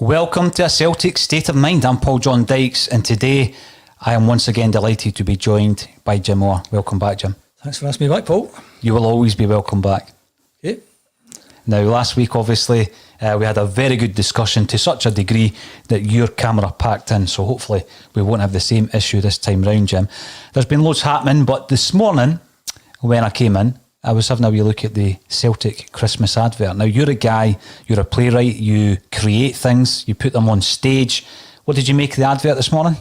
Welcome to A Celtic State of Mind. I'm Paul John Dykes, and today I am once again delighted to be joined by Jim Orr. Welcome back, Jim. Thanks for asking me back, Paul. You will always be welcome back. Okay. Now, last week, obviously, we had a very good discussion to such a degree that your camera packed in, so hopefully we won't have the same issue this time round, Jim. There's been loads happening, but this morning, when I came in, I was having a wee look at the Celtic Christmas advert. Now, you're a guy, you're a playwright, you create things, you put them on stage. What did you make of the advert this morning?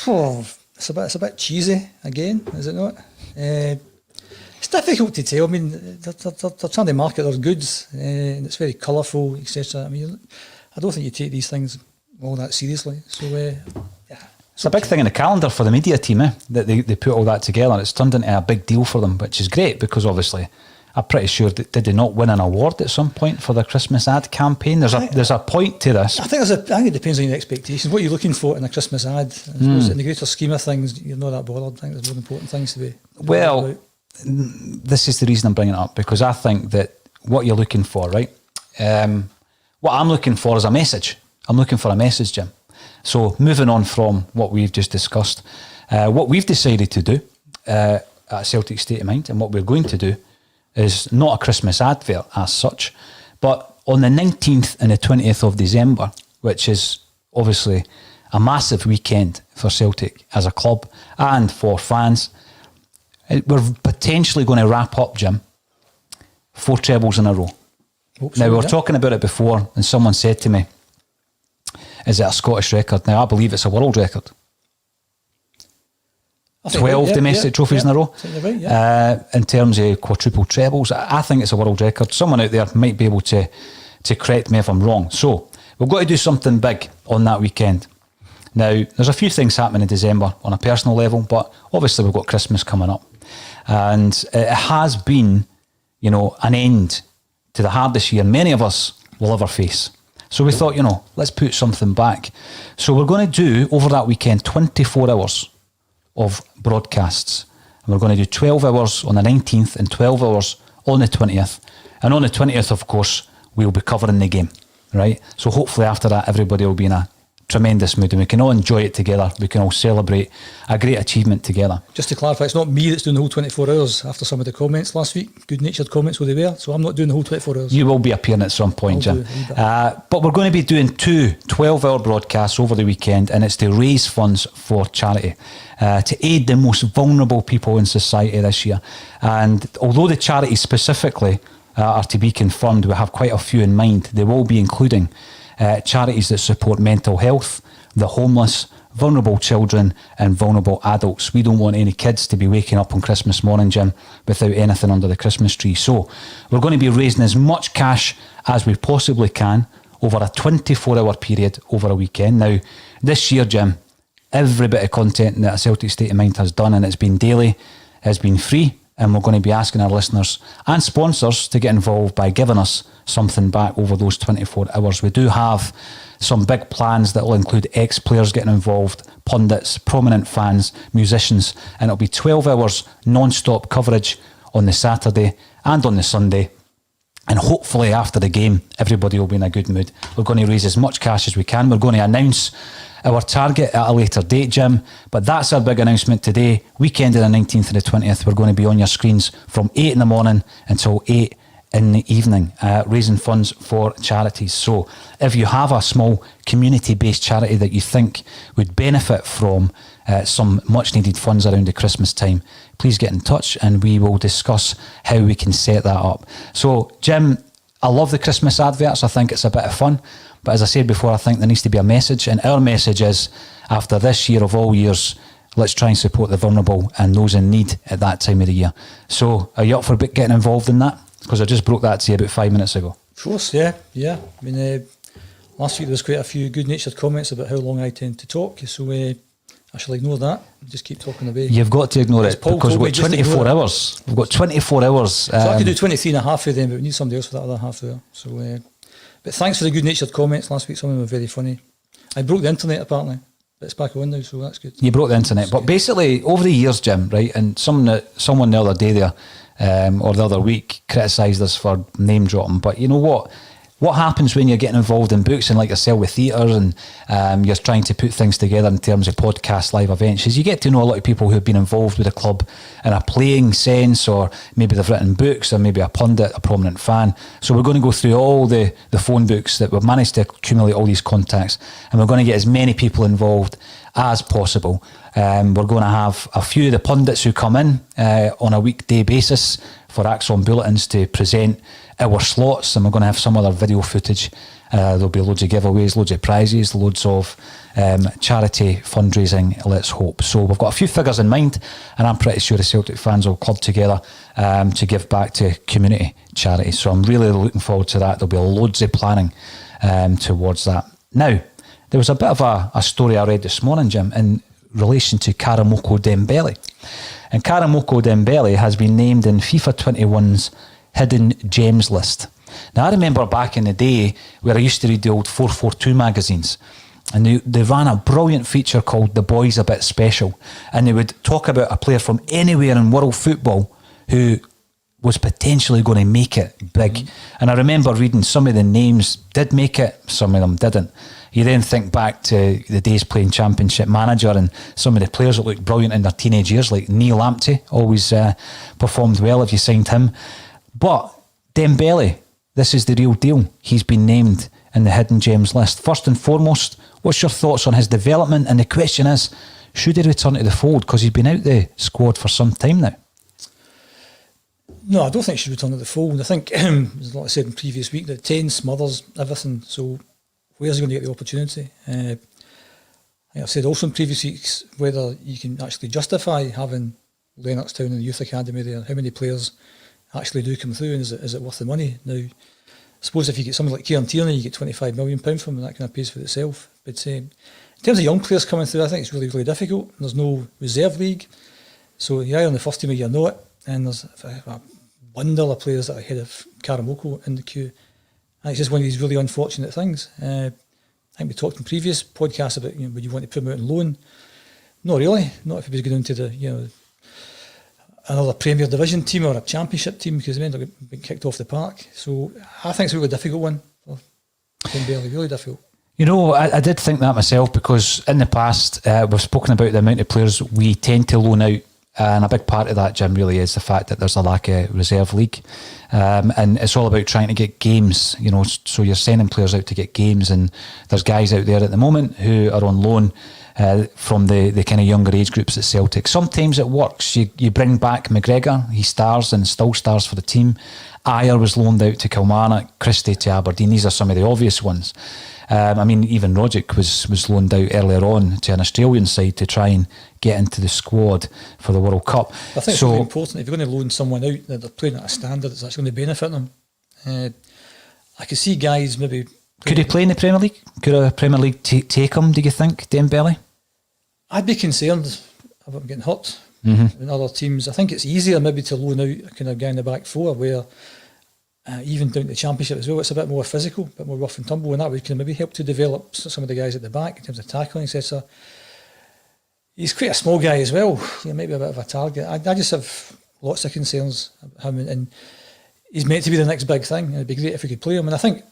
Oh, it's a bit cheesy again, is it not? It's difficult to tell. I mean, they're trying to market their goods, and it's very colourful, etc. I mean, I don't think you take these things all that seriously. So, yeah. It's a big thing in the calendar for the media team, that they put all that together. It's turned into a big deal for them, which is great because obviously I'm pretty sure did they not win an award at some point for their Christmas ad campaign? There's a point to this. I think it depends on your expectations. What you're looking for in a Christmas ad. I suppose in the greater scheme of things, you're not that bothered. I think there's more important things to be. Well, this is the reason I'm bringing it up, because I think that what you're looking for, right? What I'm looking for is a message. I'm looking for a message, Jim. So moving on from what we've just discussed, what we've decided to do at Celtic State of Mind, and what we're going to do, is not a Christmas advert as such, but on the 19th and the 20th of December, which is obviously a massive weekend for Celtic as a club and for fans, we're potentially going to wrap up, Jim, 4 trebles in a row. Now, we were talking about it before, and someone said to me, is it a Scottish record? Now, I believe it's a world record. 12 domestic trophies in a row. Right, in terms of quadruple trebles, I think it's a world record. Someone out there might be able to correct me if I'm wrong. So, we've got to do something big on that weekend. Now, there's a few things happening in December on a personal level, but obviously we've got Christmas coming up. And it has been, an end to the hardest year many of us will ever face. So we thought, let's put something back. So we're going to do, over that weekend, 24 hours of broadcasts. And we're going to do 12 hours on the 19th and 12 hours on the 20th. And on the 20th, of course, we'll be covering the game, right? So hopefully after that, everybody will be in a tremendous mood and we can all enjoy it together. We can all celebrate a great achievement together. Just to clarify, it's not me that's doing the whole 24 hours after some of the comments last week. Good-natured comments where they were. So I'm not doing the whole 24 hours. You will be appearing at some point, Jim. But we're going to be doing 2 12-hour broadcasts over the weekend, and it's to raise funds for charity, to aid the most vulnerable people in society this year. And although the charities specifically are to be confirmed, we have quite a few in mind. They will be including charities that support mental health, the homeless, vulnerable children and vulnerable adults. We don't want any kids to be waking up on Christmas morning, Jim, without anything under the Christmas tree. So we're going to be raising as much cash as we possibly can over a 24-hour period over a weekend. Now, this year, Jim, every bit of content that a Celtic State of Mind has done, and it's been daily, has been free. And we're going to be asking our listeners and sponsors to get involved by giving us something back over those 24 hours. We do have some big plans that will include ex-players getting involved, pundits, prominent fans, musicians, and it'll be 12 hours non-stop coverage on the Saturday and on the Sunday. And hopefully after the game, everybody will be in a good mood. We're going to raise as much cash as we can. We're going to announce our target at a later date, Jim. But that's our big announcement today. Weekend of the 19th and the 20th. We're going to be on your screens from 8 in the morning until 8 in the evening, raising funds for charities. So if you have a small community-based charity that you think would benefit from some much-needed funds around the Christmas time, please get in touch and we will discuss how we can set that up. So, Jim, I love the Christmas adverts. I think it's a bit of fun. But as I said before, I think there needs to be a message. And our message is, after this year of all years, let's try and support the vulnerable and those in need at that time of the year. So are you up for getting involved in that? Because I just broke that to you about 5 minutes ago. Of course, yeah. I mean, last week there was quite a few good-natured comments about how long I tend to talk. So I shall ignore that. Just keep talking away. You've got to ignore it because we've got 24 hours. We've got 24 hours. So I could do 23 and a half of them, but we need somebody else for that other half hour. So, but thanks for the good-natured comments last week. Some of them were very funny. I broke the internet apparently, but it's back on now, so that's good. You broke the internet, but basically over the years, Jim, right? And someone the other day there, or the other week, criticised us for name dropping. But you know what? what happens when you're getting involved in books and like yourself with theatre and you're trying to put things together in terms of podcasts, live events, is you get to know a lot of people who have been involved with the club in a playing sense, or maybe they've written books, or maybe a pundit, a prominent fan. So we're going to go through all the phone books that we've managed to accumulate all these contacts, and we're going to get as many people involved as possible. We're going to have a few of the pundits who come in on a weekday basis for ACSOM Bulletins to present our slots, and we're going to have some other video footage. There'll be loads of giveaways, loads of prizes, loads of charity fundraising, let's hope. So we've got a few figures in mind, and I'm pretty sure the Celtic fans will club together to give back to community charity. So I'm really looking forward to that. There'll be loads of planning towards that. Now, there was a bit of a story I read this morning, Jim, in relation to Karamoko Dembele. And Karamoko Dembele has been named in FIFA 21's Hidden Gems list. Now, I remember back in the day where I used to read the old 442 magazines, and they ran a brilliant feature called The Boys A Bit Special, and they would talk about a player from anywhere in world football who was potentially going to make it big. Mm-hmm. And I remember reading some of the names did make it, some of them didn't. You then think back to the days playing Championship Manager and some of the players that looked brilliant in their teenage years, like Neil Lamptey, always performed well if you signed him. But Dembele, this is the real deal. He's been named in the Hidden Gems list. First and foremost, what's your thoughts on his development? And the question is, should he return to the fold? Because he's been out the squad for some time now. No, I don't think he should return to the fold. I think, as I said in previous week, that 10 smothers everything. So where's he going to get the opportunity? I've said also in previous weeks whether you can actually justify having Lennoxtown and the Youth Academy there. How many players actually do come through, and is it worth the money? Now, I suppose if you get something like Kieran Tierney, you get £25 million from him, and that kind of pays for itself. But in terms of young players coming through, I think it's really, really difficult. There's no reserve league, so you're either on the first team or you're not, and there's a bundle of players that are ahead of Karamoko in the queue. And it's just one of these really unfortunate things. I think we talked in previous podcasts about, would you want to put him out on loan? Not really. Not if he was going into the, another Premier Division team or a Championship team, because they end up being kicked off the park. So I think it's a really difficult one for Dembele, really difficult. I did think that myself, because in the past we've spoken about the amount of players we tend to loan out, and a big part of that, Jim, really is the fact that there's a lack of reserve league, and it's all about trying to get games, so you're sending players out to get games, and there's guys out there at the moment who are on loan from the kind of younger age groups at Celtic. Sometimes it works. You bring back McGregor, he stars and still stars for the team. Ayer was loaned out to Kilmarnock, Christie to Aberdeen. These are some of the obvious ones. Even Rogic was loaned out earlier on to an Australian side to try and get into the squad for the World Cup. I think it's really important, if you're going to loan someone out, that they're playing at a standard that's actually going to benefit them. I could see guys maybe... Could he play in the Premier League? Could a Premier League take him, do you think, Dembele? I'd be concerned about him getting hurt in other teams. I think it's easier maybe to loan out a kind of guy in the back four, where even down to the Championship as well, it's a bit more physical, a bit more rough and tumble, and that would can maybe help to develop some of the guys at the back in terms of tackling, etc. He's quite a small guy as well, maybe a bit of a target. I just have lots of concerns about him, and he's meant to be the next big thing, and it'd be great if we could play him. And I think,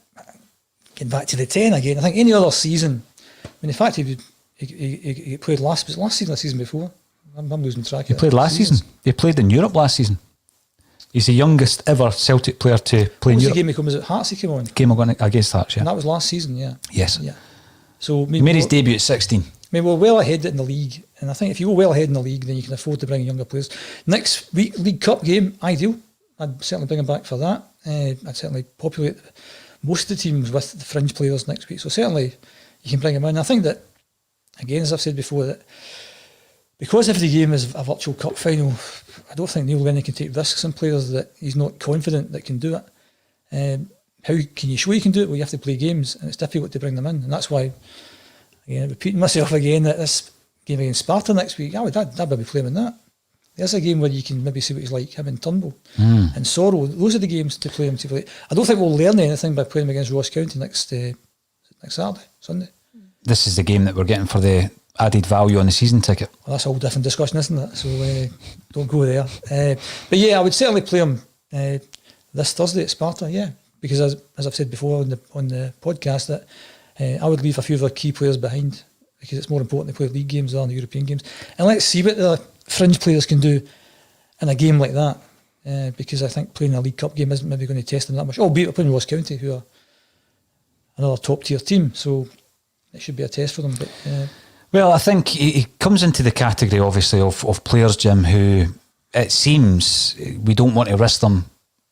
getting back to the 10 again, I think any other season, the fact he played last season or the season before, I'm losing track. He played last season. He played in Europe last season. He's the youngest ever Celtic player to play in Europe. The game he came, was it Hearts he came on? Game against Hearts, yeah. And that was last season, yeah. Yes. Yeah. So he made his debut at 16. We're well ahead in the league, and I think if you go well ahead in the league, then you can afford to bring in younger players. Next week, League Cup game, ideal. I'd certainly bring him back for that. I'd certainly populate most of the teams with the fringe players next week. So certainly you can bring him in. I think that, again, as I've said before, that because every game is a virtual cup final, I don't think Neil Lennon can take risks on players that he's not confident that can do it. How can you show you can do it? Well, you have to play games, and it's difficult to bring them in. And that's why, again, repeating myself again, that this game against Sparta next week, I'd be playing in that. There's a game where you can maybe see what he's like, him and Turnbull and Sorrow. Those are the games to play him to play. I don't think we'll learn anything by playing him against Ross County next Sunday. This is the game that we're getting for the added value on the season ticket. Well, that's a whole different discussion, isn't it? So don't go there. But yeah, I would certainly play him this Thursday at Sparta. Yeah, because as I've said before on the podcast, that I would leave a few of our key players behind, because it's more important to play league games than the European games. And let's see what the fringe players can do in a game like that, because I think playing a League Cup game isn't maybe going to test them that much. Albeit we're playing Ross County, who are another top tier team, so it should be a test for them. But well, I think he comes into the category, obviously, of players, Jim, who it seems we don't want to risk them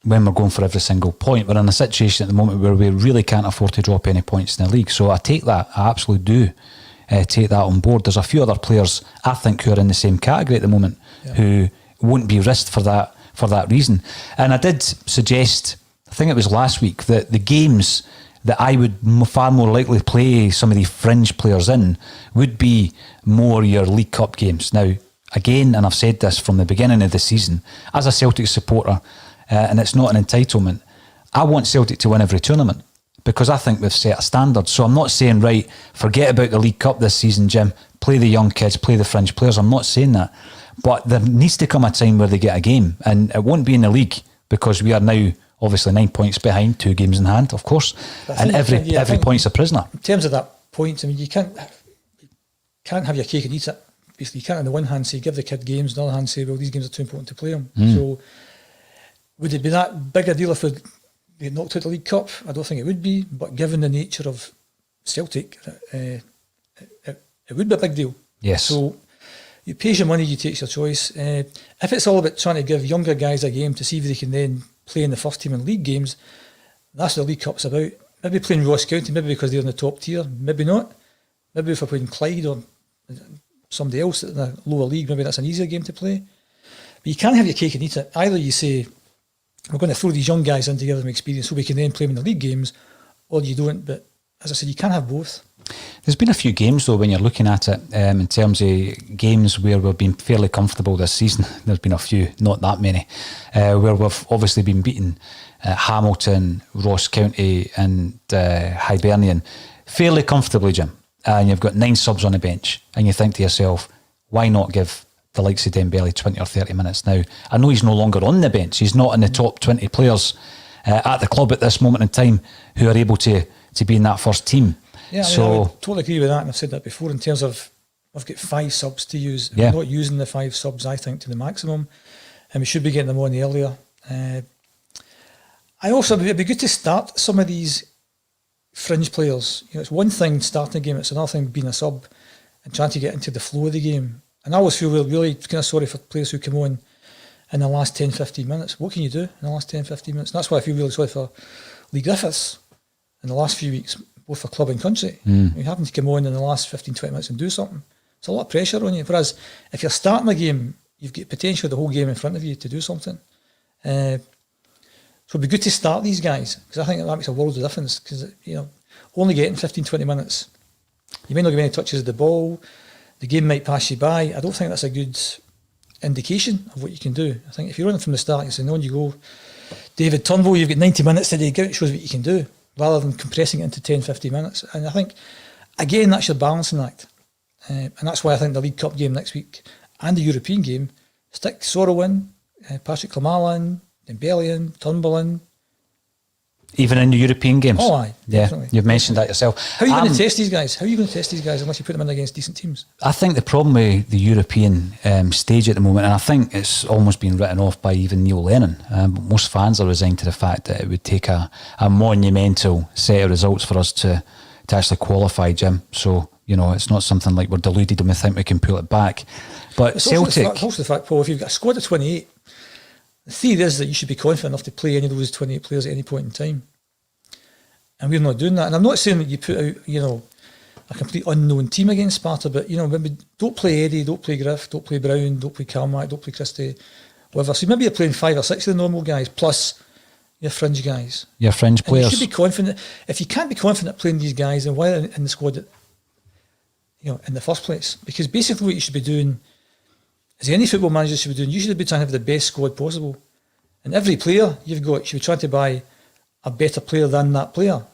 when we're going for every single point. We're in a situation at the moment where we really can't afford to drop any points in the league. So I take that. I absolutely do take that on board. There's a few other players, I think, who are in the same category at the moment, who won't be risked for that reason. And I did suggest, I think it was last week, that the games that I would far more likely play some of the fringe players in would be more your League Cup games. Now, again, and I've said this from the beginning of the season, as a Celtic supporter, and it's not an entitlement, I want Celtic to win every tournament, because I think we've set a standard. So I'm not saying, right, forget about the League Cup this season, Jim, play the young kids, play the fringe players. I'm not saying that. But there needs to come a time where they get a game, and it won't be in the league, because we are now obviously 9 points behind, 2 games in hand, of course, and every point's a prisoner. In terms of that point, I mean, you can't have your cake and eat it. Basically, you can't on the one hand say give the kid games, on the other hand say, well, these games are too important to play them. So would it be that big a deal if we get knocked out the League Cup? I don't think it would be, but given the nature of Celtic, it would be a big deal. Yes. So you pay your money, you take your choice. If it's all about trying to give younger guys a game to see if they can then play in the first team in league games, that's what the League Cup's about. Maybe playing Ross County, maybe because they're in the top tier, maybe not. Maybe if we're playing Clyde or somebody else in the lower league, maybe that's an easier game to play. But you can't have your cake and eat it. Either you say, we're going to throw these young guys in to give them experience so we can then play them in the league games, or you don't. But as I said, you can't have both. There's been a few games, though, when you're looking at it, in terms of games where we've been fairly comfortable this season. There's been a few, not that many, where we've obviously been beating Hamilton, Ross County and Hibernian fairly comfortably, Jim. And you've got 9 subs on the bench, and you think to yourself, why not give the likes of Dembele 20 or 30 minutes now? I know he's no longer on the bench. He's not in the top 20 players at the club at this moment in time who are able to be in that first team. Yeah, I would totally agree with that, and I've said that before in terms of I've got 5 subs to use. Yeah. We're not using the 5 subs, I think, to the maximum, and we should be getting them on earlier. It'd be good to start some of these fringe players. You know, it's one thing starting a game, it's another thing being a sub and trying to get into the flow of the game. And I always feel really kind of sorry for players who come on in the last 10-15 minutes. What can you do in the last 10-15 minutes? And that's why I feel really sorry for Lee Griffiths in the last few weeks, both for club and country. You're having to come on in the last 15-20 minutes and do something. It's a lot of pressure on you. Whereas if you're starting a game, you've got potentially the whole game in front of you to do something. So it'd be good to start these guys, because I think that makes a world of difference, because only getting 15-20 minutes, you may not get any touches of the ball, the game might pass you by. I don't think that's a good indication of what you can do. I think if you're running from the start, you say, on you go, David Turnbull, you've got 90 minutes today, it shows what you can do, rather than compressing it into 10-15 minutes. And I think, again, that's your balancing act. And that's why I think the League Cup game next week and the European game, stick Sorrow in, Patrick Klimala in, Dembele in, Turnbull in. Even in the European games? Oh, aye, definitely. Yeah, you've mentioned that yourself. How are you going to test these guys? How are you going to test these guys unless you put them in against decent teams? I think the problem with the European stage at the moment, and I think it's almost been written off by even Neil Lennon, most fans are resigned to the fact that it would take a monumental set of results for us to actually qualify, Jim. So, it's not something like we're deluded and we think we can pull it back. But it's Celtic... Also the fact, Paul, if you've got a squad of 28, the theory is that you should be confident enough to play any of those 28 players at any point in time. And we're not doing that. And I'm not saying that you put out, a complete unknown team against Sparta, but, maybe don't play Eddie, don't play Griff, don't play Brown, don't play Carmack, don't play Christie, whatever. So maybe you're playing 5 or 6 of the normal guys, plus your fringe guys. Your fringe players. And you should be confident. If you can't be confident playing these guys, then why are they in the squad, in the first place? Because basically what you should be doing, as any football manager should be doing, you should be trying to have the best squad possible. And every player you've got, you should be trying to buy a better player than that player.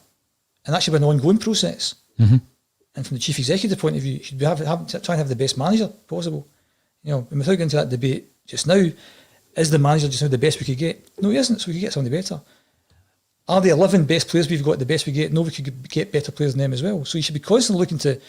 And that should be an ongoing process. Mm-hmm. And from the chief executive point of view, you should be trying to have the best manager possible. And without going into that debate just now, is the manager just now the best we could get? No, he isn't, so we could get somebody better. Are the 11 best players we've got the best we get? No, we could get better players than them as well. So you should be constantly looking to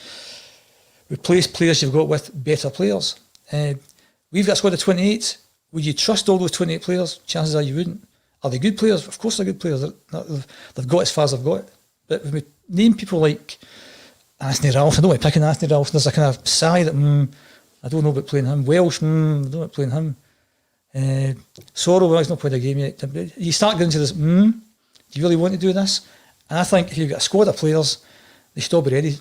replace players you've got with better players. We've got a squad of 28. Would you trust all those 28 players? Chances are you wouldn't. Are they good players? Of course they're good players. They've got as far as they've got. But when we name people like Anthony Ralph, I don't want to pick on Anthony Ralph, there's a kind of sigh that, I don't know about playing him. Welsh, I don't know about playing him. Sorrow, well, he's not played a game yet. You start getting into this, do you really want to do this? And I think if you've got a squad of players, they should all be ready,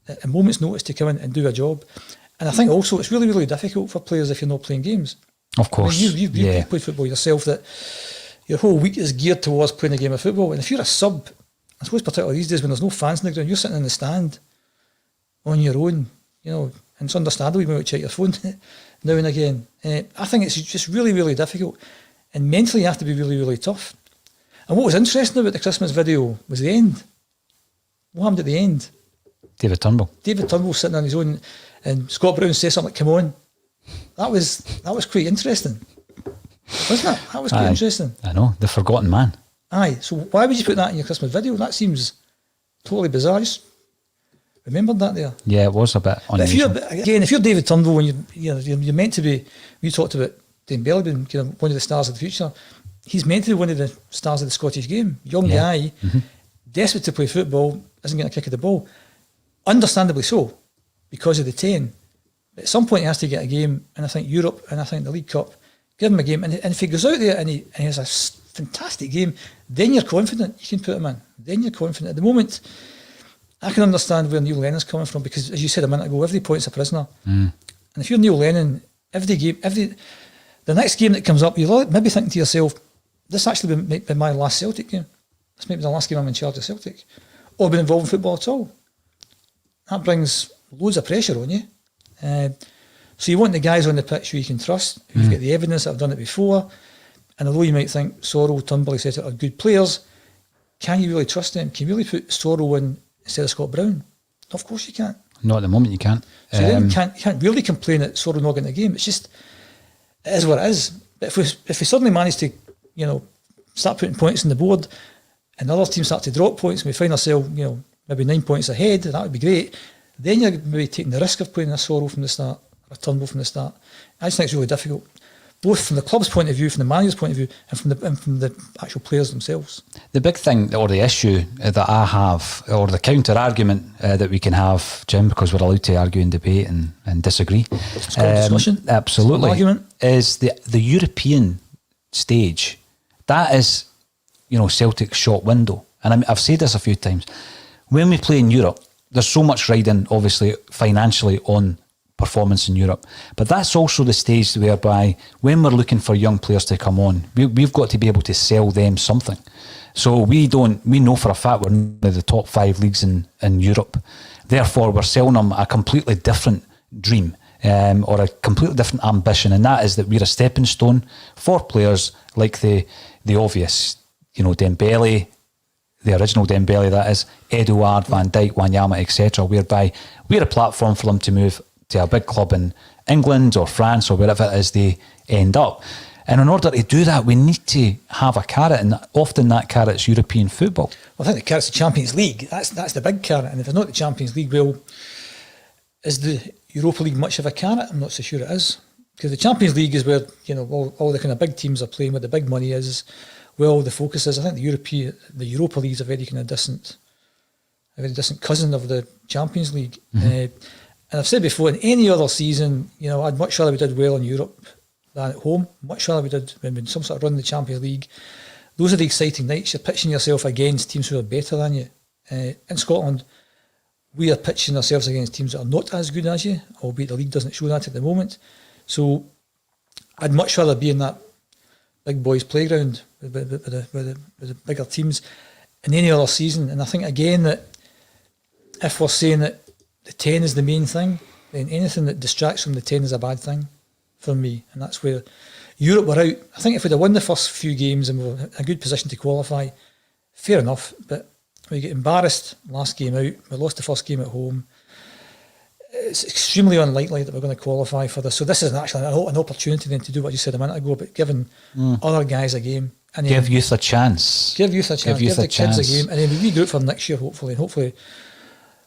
at a moment's notice to come in and do a job. And I think also it's really, really difficult for players if you're not playing games. Of course. You've played football yourself, that your whole week is geared towards playing a game of football. And if you're a sub, I suppose particularly these days when there's no fans in the ground, you're sitting in the stand on your own, and it's understandable you might check your phone now and again. I think it's just really, really difficult. And mentally you have to be really, really tough. And what was interesting about the Christmas video was the end. What happened at the end? David Turnbull sitting on his own, and Scott Brown says something like, come on. That was quite interesting, wasn't it? That was quite interesting. I know, the forgotten man. Aye, so why would you put that in your Christmas video? That seems totally bizarre. Just remembered that there. Yeah, it was a bit unusual. If you're David Turnbull and you're meant to be, we talked about Dembele being one of the stars of the future. He's meant to be one of the stars of the Scottish game. Young guy, desperate to play football, isn't getting a kick of the ball. Understandably so, because of the 10. But at some point he has to get a game, and I think Europe and I think the League Cup, give him a game. And if he goes out there and he has a fantastic game, then you're confident you can put him in. Then you're confident. At the moment, I can understand where Neil Lennon's coming from, because as you said a minute ago, every point's a prisoner. And if you're Neil Lennon, the next game that comes up, you're maybe thinking to yourself, this actually might be my last Celtic game. This might be the last game I'm in charge of Celtic, or been involved in football at all. That brings loads of pressure on you. So you want the guys on the pitch who you can trust, who've got the evidence that have done it before. And although you might think Sorrell, Turnbull, etc. are good players, can you really trust them? Can you really put Sorrell in instead of Scott Brown? Of course you can't. Not at the moment you can't. So then you can't really complain that Sorrell not getting the game. It's just, it is what it is. But if we suddenly manage to, start putting points on the board, and the other teams start to drop points, and we find ourselves, maybe 9 points ahead, that would be great. Then you're maybe taking the risk of playing a Sorrell from the start, or a Turnbull from the start. I just think it's really difficult, both from the club's point of view, from the manager's point of view, and from the actual players themselves. The big thing, or the issue that I have, or the counter argument that we can have, Jim, because we're allowed to argue and debate and disagree. It's called discussion. Absolutely. It's an argument. Is the European stage. That is, Celtic's shop window. And I've said this a few times. When we play in Europe, there's so much riding, obviously, financially on performance in Europe. But that's also the stage whereby when we're looking for young players to come on, we've got to be able to sell them something. So we know for a fact we're in the top 5 leagues in Europe. Therefore, we're selling them a completely different dream or a completely different ambition. And that is that we're a stepping stone for players like the obvious, Dembele, the original Dembele, that is, Edouard, Van Dijk, Wanyama, etc., whereby we're a platform for them to move to a big club in England or France or wherever it is they end up. And in order to do that, we need to have a carrot, and often that carrot is European football. Well, I think the carrot's the Champions League. That's the big carrot. And if it's not the Champions League, well, is the Europa League much of a carrot? I'm not so sure it is. Because the Champions League is where, all the kind of big teams are playing, where the big money is, where all the focus is. I think the Europa League is a very kind of distant cousin of the Champions League. And I've said before, in any other season, I'd much rather we did well in Europe than at home. Much rather we did when we some sort of run the Champions League. Those are the exciting nights. You're pitching yourself against teams who are better than you. In Scotland, we are pitching ourselves against teams that are not as good as you, albeit the league doesn't show that at the moment. So I'd much rather be in that big boys' playground with the bigger teams in any other season. And I think, again, that if we're saying that the 10 is the main thing, then anything that distracts from the 10 is a bad thing for me. And that's where Europe were out. I think if we'd have won the first few games and we were in a good position to qualify, fair enough. But we get embarrassed last game out. We lost the first game at home. it's extremely unlikely that we're going to qualify for this. So this is actually an opportunity then to do what you said a minute ago, but giving other guys a game. And give youth a chance. Give youth a chance. Give the kids a game. And then we regroup for next year, hopefully. And hopefully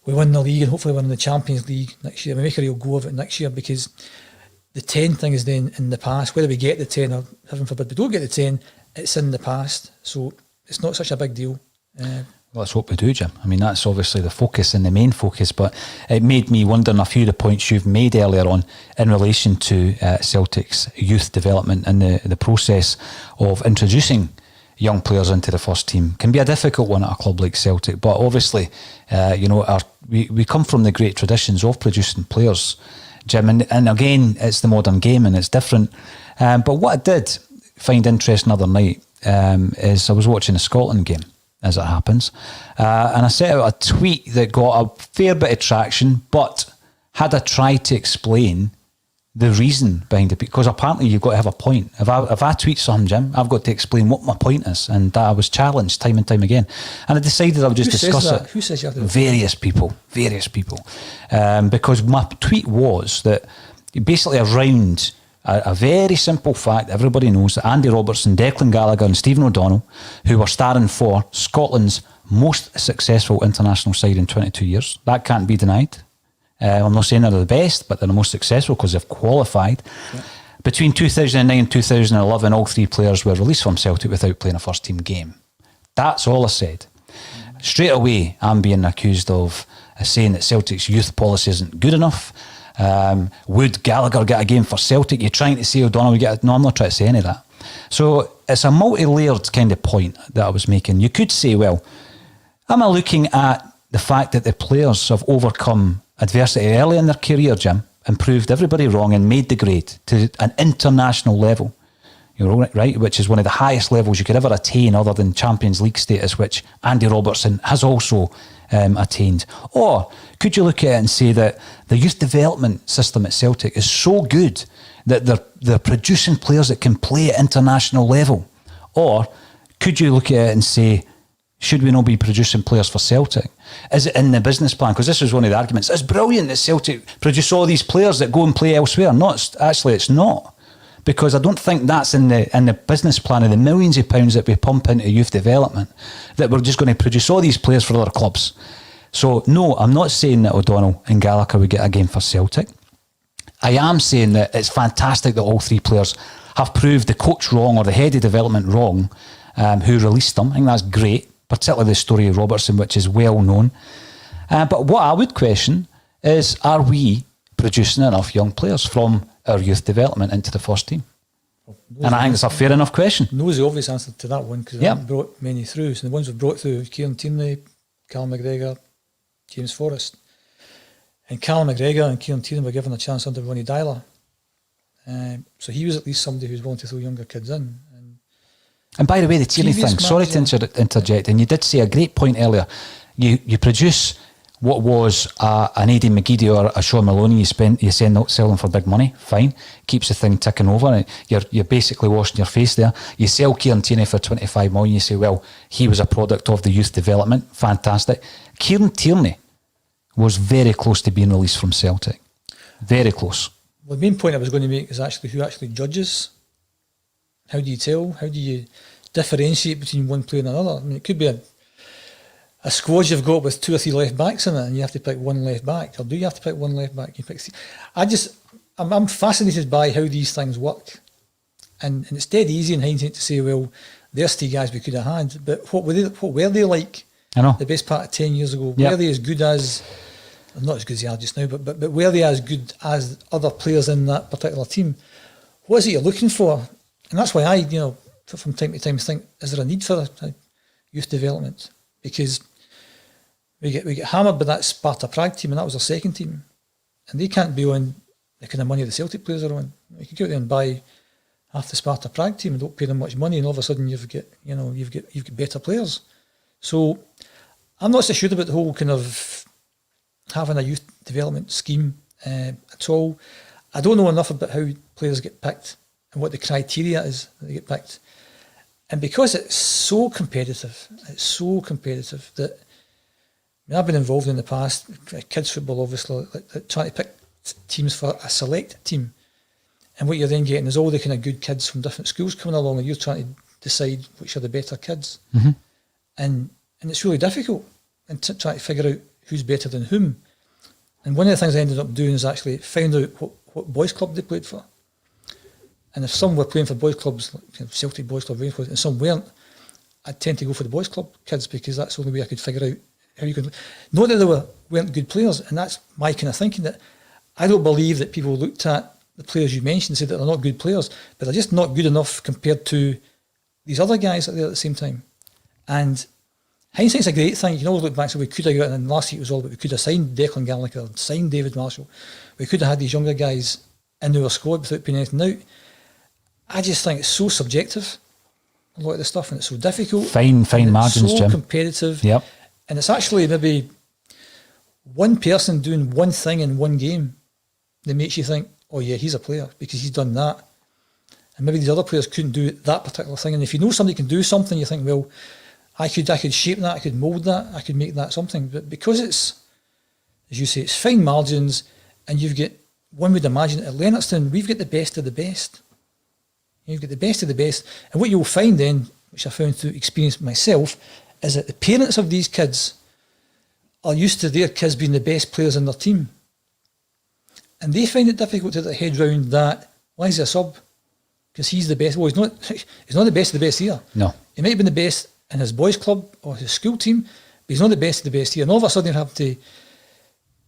we win the league and hopefully win the Champions League next year. We make a real go of it next year, because the 10 thing is then in the past. Whether we get the 10 or, heaven forbid, we don't get the 10, it's in the past. So it's not such a big deal. Let's hope we do, Jim. I mean, that's obviously the focus and the main focus, but it made me wonder on a few of the points you've made earlier on in relation to Celtic's youth development and the process of introducing young players into the first team. Can be a difficult one at a club like Celtic, but obviously, we come from the great traditions of producing players, Jim, and again, it's the modern game and it's different. But what I did find interesting the other night is I was watching a Scotland game, as it happens, and I set out a tweet that got a fair bit of traction, but had I tried to explain the reason behind it, because apparently you've got to have a point. If I tweet something, Jim, I've got to explain what my point is, and I was challenged time and time again, and I decided I would just discuss it. Who says you have to? Various people, because my tweet was that basically around a very simple fact everybody knows, that Andy Robertson, Declan Gallagher and Stephen O'Donnell, who were starring for Scotland's most successful international side in 22 years, that can't be denied. I'm not saying they're the best, but they're the most successful because they've qualified. Yeah. Between 2009 and 2011, all three players were released from Celtic without playing a first team game. That's all I said. Straight away, I'm being accused of saying that Celtic's youth policy isn't good enough. Would Gallagher get a game for Celtic? You're trying to say O'Donnell would get no, I'm not trying to say any of that. So it's a multi-layered kind of point that I was making. You could say, well, am I looking at the fact that the players have overcome adversity early in their career, Jim, and proved everybody wrong and made the grade to an international level, right, which is one of the highest levels you could ever attain other than Champions League status, which Andy Robertson has also attained? Or could you look at it and say that the youth development system at Celtic is so good that they're producing players that can play at international level? Or could you look at it and say, should we not be producing players for Celtic? Is it in the business plan? Because this was one of the arguments. It's brilliant that Celtic produce all these players that go and play elsewhere. It's not. Because I don't think that's in the business plan of the millions of pounds that we pump into youth development, that we're just going to produce all these players for other clubs. So no, I'm not saying that O'Donnell and Gallagher would get a game for Celtic. I am saying that it's fantastic that all three players have proved the coach wrong or the head of development wrong, who released them. I think that's great, particularly the story of Robertson, which is well known. But what I would question is, are we producing enough young players from our youth development into the first team? And I think it's a fair enough question. Knows the obvious answer to that one, because we haven't brought many through. So the ones we've brought through, Kieran Tierney, Callum McGregor, James Forrest. And Callum McGregor and Kieran Tierney were given a chance under Ronnie Dyler. So he was at least somebody who's willing to throw younger kids in. And by the way, the Tierney thing, sorry to interject, and you did say a great point earlier. You produce what was an Aidan McGeady or a Sean Maloney, you sell them for big money, fine, keeps the thing ticking over. You're basically washing your face there. You sell Kieran Tierney for 25 million, you say, well, he was a product of the youth development, fantastic. Kieran Tierney was very close to being released from Celtic. Very close. Well, the main point I was going to make is actually who actually judges. How do you tell? How do you differentiate between one player and another? I mean, it could be a squad you've got with 2 or 3 left backs in it, and you have to pick one left back. Or do you have to pick one left back? You pick three. I'm fascinated by how these things work, and it's dead easy in hindsight to say, well, there's 3 guys we could have had, but what were they like? I know. The best part of 10 years ago. Were they as good as? Not as good as they are just now, but were they as good as other players in that particular team? What is it you're looking for? And that's why I, from time to time think, is there a need for youth development? Because we get hammered by that Sparta Prague team, and that was our second team, and they can't be on the kind of money the Celtic players are on. You could go out there and buy half the Sparta Prague team and don't pay them much money, and all of a sudden you've got better players. So I'm not so sure about the whole kind of having a youth development scheme at all. I don't know enough about how players get picked and what the criteria is that they get picked. And because it's so competitive that mean, I've been involved in the past, kids football obviously, like trying to pick teams for a select team. And what you're then getting is all the kind of good kids from different schools coming along, and you're trying to decide which are the better kids. Mm-hmm. And it's really difficult, and trying to figure out who's better than whom. And one of the things I ended up doing is actually find out what boys' club they played for. And if some were playing for boys' clubs, like Celtic Boys Club, and some weren't, I'd tend to go for the boys' club kids, because that's the only way I could figure out how you could. Not that they weren't good players, and that's my kind of thinking, that I don't believe that people looked at the players you mentioned and said that they're not good players, but they're just not good enough compared to these other guys that are there at the same time. And hindsight's a great thing. You can always look back and say we could have got, and last week it was all about we could have signed Declan Gallagher, signed David Marshall. We could have had these younger guys in our squad without putting anything out. I just think it's so subjective, a lot of the stuff, and it's so difficult. Fine margins, so Jim. Competitive. Yep. And it's actually maybe one person doing one thing in one game that makes you think, oh yeah, he's a player because he's done that. And maybe these other players couldn't do that particular thing. And if you know somebody can do something, you think, well, I could shape that, I could mould that, I could make that something. But because it's, as you say, it's fine margins, and you've got, one would imagine at Lennoxtown, we've got the best of the best. You've got the best of the best. And what you'll find then, which I found through experience myself, is that the parents of these kids are used to their kids being the best players in their team. And they find it difficult to get their head round that, why is he a sub? Because he's the best. Well, he's not the best of the best here. No. He might have been the best in his boys' club or his school team, but he's not the best of the best here. And all of a sudden you have to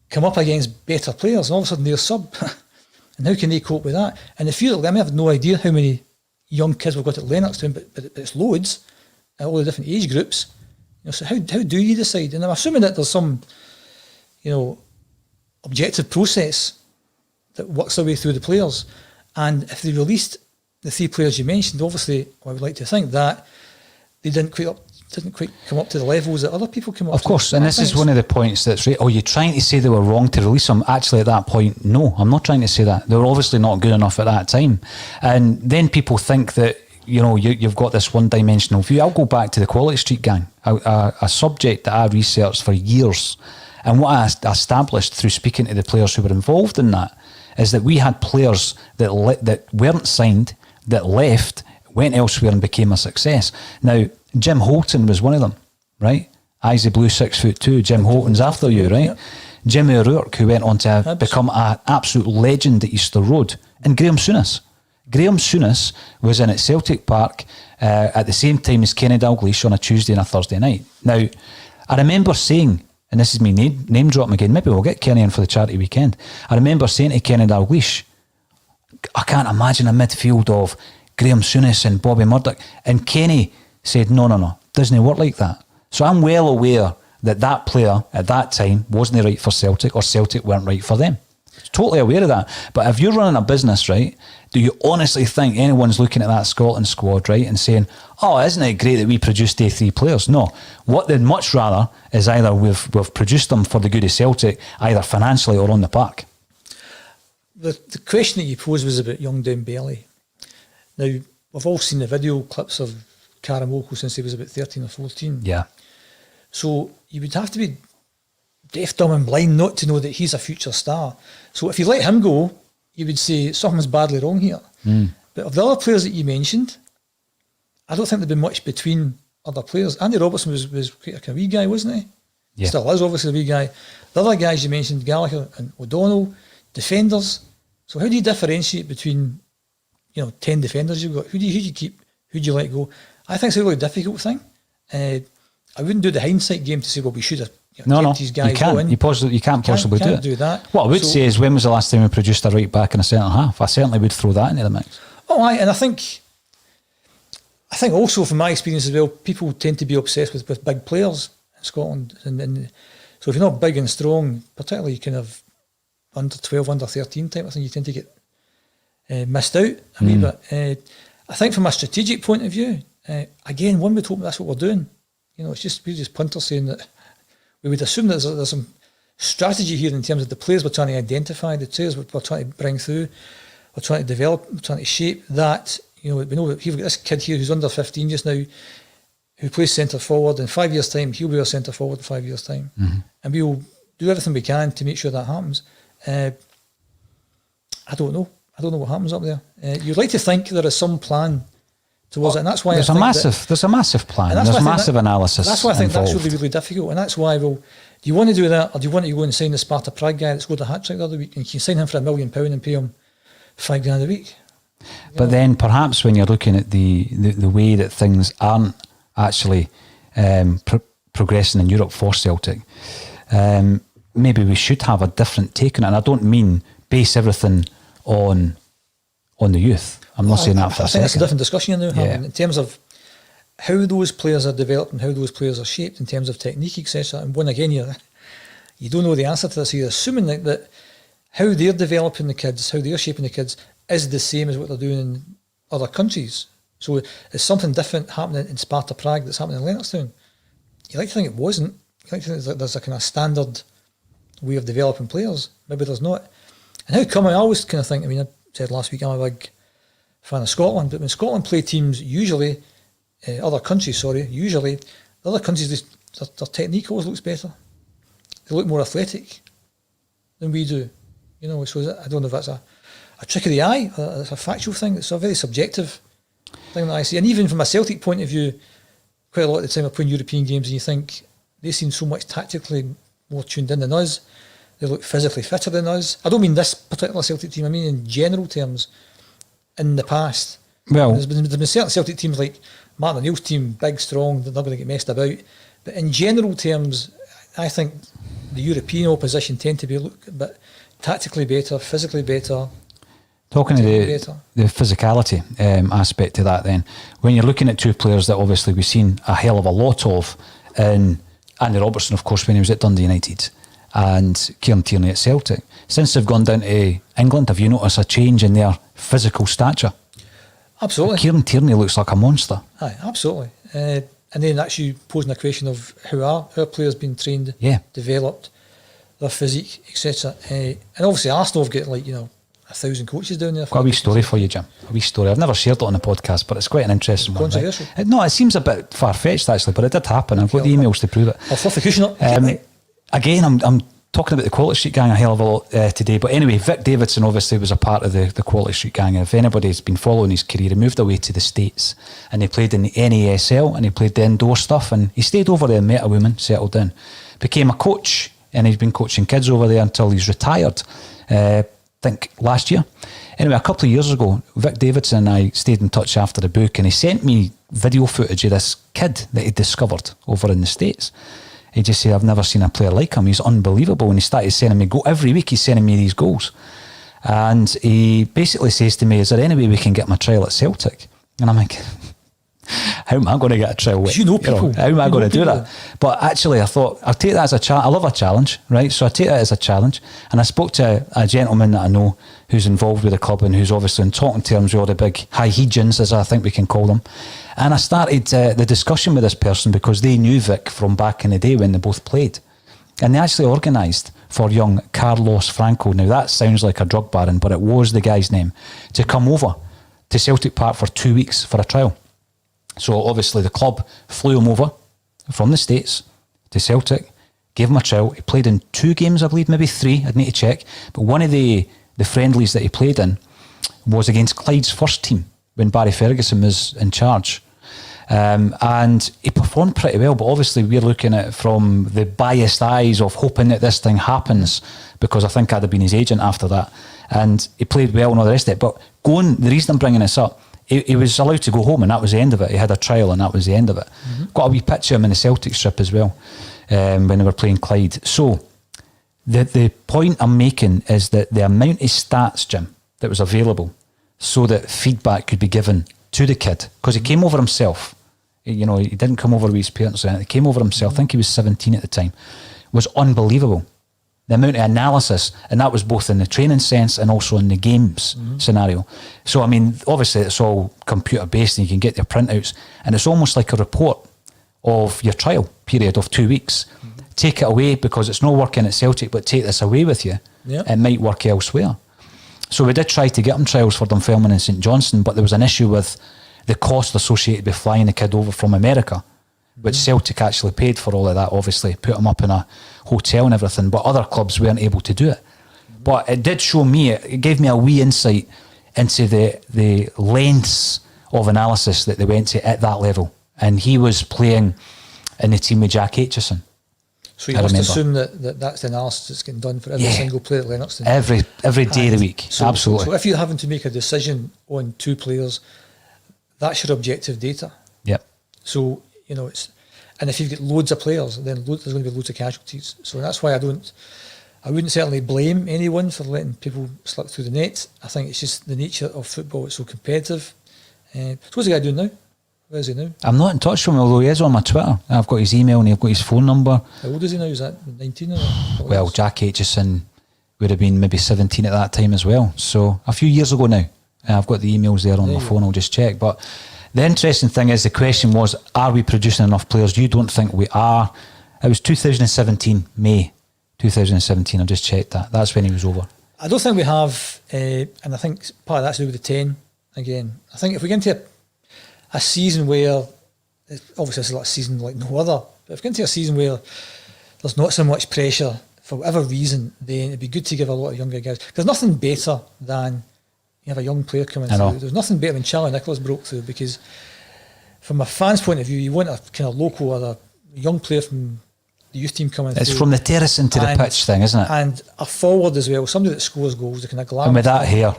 come up against better players, and all of a sudden they're sub. And how can they cope with that? And if you, I mean, I have no idea how many young kids we've got at Lennoxtown, but it's loads at all the different age groups. You know, so how do you decide? And I'm assuming that there's some, objective process that works their way through the players. And if they released the three players you mentioned, obviously I would like to think that they didn't quite come up to the levels that other people come up to. Of course, and this is one of the points that's right. Oh, you're trying to say they were wrong to release them. Actually, at that point, no, I'm not trying to say that. They were obviously not good enough at that time. And then people think that, you've got this one-dimensional view. I'll go back to the Quality Street gang, a subject that I researched for years. And what I established through speaking to the players who were involved in that is that we had players that weren't signed, that left, went elsewhere and became a success. Now, Jim Holton was one of them, right? Eyes of Blue, 6'2". Jim Holton's after you, right? Yep. Jimmy O'Rourke, who went on to become an absolute legend at Easter Road. And Graham Souness. Graham Souness was in at Celtic Park at the same time as Kenny Dalglish on a Tuesday and a Thursday night. Now, I remember saying, and this is me name dropping again, maybe we'll get Kenny in for the charity weekend. I remember saying to Kenny Dalglish, I can't imagine a midfield of Graham Souness and Bobby Murdoch. And Kenny said, no, doesn't work like that. So I'm well aware that player at that time wasn't right for Celtic, or Celtic weren't right for them. Totally aware of that. But if you're running a business, right, do you honestly think anyone's looking at that Scotland squad, right, and saying, oh, isn't it great that we produced three players? No. What they'd much rather is either we've produced them for the good of Celtic, either financially or on the park. The question that you posed was about young Dembele. Now, we've all seen the video clips of Karamoko since he was about 13 or 14. Yeah. So you would have to be deaf, dumb and blind not to know that he's a future star. So if you let him go, you would say something's badly wrong here. But of the other players that you mentioned, I don't think there'd be much between other players. Andy Robertson was quite a wee guy, wasn't he? Yeah. Still is obviously a wee guy. The other guys you mentioned, Gallagher and O'Donnell, defenders. So how do you differentiate between 10 defenders you've got? Who do you keep? Who do you let go? I think it's a really difficult thing. I wouldn't do the hindsight game to say, well, we should have kept these guys going. You can't possibly do that. What I would say is, when was the last time we produced a right back and a centre half? I certainly would throw that into the mix. Oh, and I think also from my experience as well, people tend to be obsessed with big players in Scotland. And so if you're not big and strong, particularly kind of under 12, under 13 type of thing, you tend to get missed out a wee bit. I think from a strategic point of view, again, one would hope that's what we're doing. We're just punters saying that we would assume that there's some strategy here in terms of the players we're trying to identify, the players we're trying to bring through, we're trying to develop, we're trying to shape that. We know that we've got this kid here who's under 15 just now. who plays centre forward. In 5 years' time, he'll be our centre forward in 5 years' time. And we'll do everything we can to make sure that happens. I don't know. I don't know what happens up there. You'd like to think there is some plan towards it, and that's why there's a massive plan. There's massive analysis. That's why I think involved. that's really, really difficult, and that's why, well, do you want to do that, or do you want to go and sign the Sparta Prague guy that scored a hat-trick the other week, and you can sign him for £1 million and pay him £5,000 a week? But then perhaps when you're looking at the way that things aren't actually progressing in Europe for Celtic, maybe we should have a different take on it. And I don't mean base everything on the youth. I'm not saying that for a second. I think it's a different discussion you're now having in terms of how those players are developed and how those players are shaped in terms of technique, etc. And when again, you don't know the answer to this. You're assuming that how they're developing the kids, how they're shaping the kids, is the same as what they're doing in other countries. So it's something different happening in Sparta Prague that's happening in Leonardstown. You like to think it wasn't. You like to think there's a kind of standard way of developing players. Maybe there's not. And how come I always kind of think, I mean, I said last week I'm a big fan of Scotland, but when Scotland play teams, usually, other countries, the other countries, their technique always looks better. They look more athletic than we do. You know, so I don't know if that's a trick of the eye, or it's a factual thing. It's a very subjective thing that I see. And even from a Celtic point of view, quite a lot of the time we're playing European games and you think they seem so much tactically more tuned in than us. They look physically fitter than us. I don't mean this particular Celtic team, I mean in general terms in the past. Well, there's been certain Celtic teams like Martin O'Neill's team, big, strong, they're not going to get messed about. But in general terms, I think the European opposition tend to be a bit tactically better, physically better. Talking to the physicality aspect of that then, when you're looking at two players that obviously we've seen a hell of a lot of, in Andy Robertson, of course, when he was at Dundee United, and Kieran Tierney at Celtic. Since they've gone down to England, have you noticed a change in their physical stature? Absolutely. Kieran Tierney looks like a monster. Aye, absolutely. And then that's you posing a question of how our players been trained, developed, their physique, etc. And obviously Arsenal have got 1,000 coaches down there. Got a wee story for you, Jim. A wee story. I've never shared it on the podcast, but it's quite an interesting one. Controversial. Right? No, it seems a bit far-fetched actually, but it did happen. I've got the emails to prove it. I'll fluff the cushion up. Again, I'm talking about the Quality Street Gang a hell of a lot today, but anyway, Vic Davidson obviously was a part of the Quality Street Gang. If anybody's been following his career, he moved away to the States and he played in the NASL and he played the indoor stuff and he stayed over there, met a woman, settled down, became a coach, and he's been coaching kids over there until he's retired, I think last year. Anyway, a couple of years ago, Vic Davidson and I stayed in touch after the book and he sent me video footage of this kid that he discovered over in the States. He just said, I've never seen a player like him. He's unbelievable. And he started sending me every week he's sending me these goals. And he basically says to me, is there any way we can get him a trial at Celtic? And I'm like, how am I going to get a trial? You know people. How am I going to do that? But actually I thought, I'll take that as a challenge. I love a challenge, right? So I take that as a challenge. And I spoke to a gentleman that I know who's involved with the club and who's obviously in talking terms with all the big high-hegians, as I think we can call them. And I started the discussion with this person because they knew Vic from back in the day when they both played. And they actually organised for young Carlos Franco. Now that sounds like a drug baron, but it was the guy's name, to come over to Celtic Park for 2 weeks for a trial. So obviously the club flew him over from the States to Celtic, gave him a trial. He played in 2 games, I believe, maybe 3, I'd need to check. But one of the friendlies that he played in was against Clyde's first team when Barry Ferguson was in charge. And he performed pretty well, but obviously we're looking at it from the biased eyes of hoping that this thing happens, because I think I'd have been his agent after that. And he played well and all the rest of it. But the reason I'm bringing this up, he was allowed to go home and that was the end of it. He had a trial and that was the end of it. Mm-hmm. Got a wee picture of him in the Celtic strip as well, when they were playing Clyde. So the point I'm making is that the amount of stats, Jim, that was available so that feedback could be given to the kid, because he came over himself. He didn't come over with his parents or anything. He came over himself. I think he was 17 at the time. Was unbelievable. The amount of analysis, and that was both in the training sense and also in the games scenario. So, I mean, obviously it's all computer based and you can get your printouts, and it's almost like a report of your trial period of 2 weeks. Take it away because it's not working at Celtic, but take this away with you. Yep. It might work elsewhere. So we did try to get him trials for Dunfermline and St Johnstone, but there was an issue with the cost associated with flying the kid over from America which Celtic actually paid for all of that, obviously, put him up in a hotel and everything, but other clubs weren't able to do it. But it did show me, it gave me a wee insight into the lengths of analysis that they went to at that level. And he was playing in the team with Jack Aitchison. So you must assume that that's the analysis that's getting done for every single player at Lennoxton. Every day of the week, absolutely. So if you're having to make a decision on 2 players, that's your objective data. Yep. So, you know, and if you've got loads of players, then there's going to be loads of casualties. So that's why I wouldn't certainly blame anyone for letting people slip through the net. I think it's just the nature of football. It's so competitive. So what's the guy doing now? Where is he now? I'm not in touch with him, although he is on my Twitter. I've got his email and I've got his phone number. How old is he now? Is that 19 or Well, Jack Aitchison would have been maybe 17 at that time as well. So a few years ago now. I've got the emails there on my phone, I'll just check. But the interesting thing is, the question was, are we producing enough players? You don't think we are. It was 2017, May 2017. I've just checked that. That's when he was over. I don't think we have, and I think part of that's to do with the 10 again. I think if we get into a season where, obviously it's a season like no other, but if we get into a season where there's not so much pressure for whatever reason, then it'd be good to give a lot of younger guys. There's nothing better than you have a young player coming through. There's nothing better than Charlie Nicholas broke through, because from a fan's point of view, you want a kind of local or a young player from the youth team coming through. It's from the terrace into the pitch thing, isn't it? And a forward as well, somebody that scores goals, that kind of glamour. And with that hair.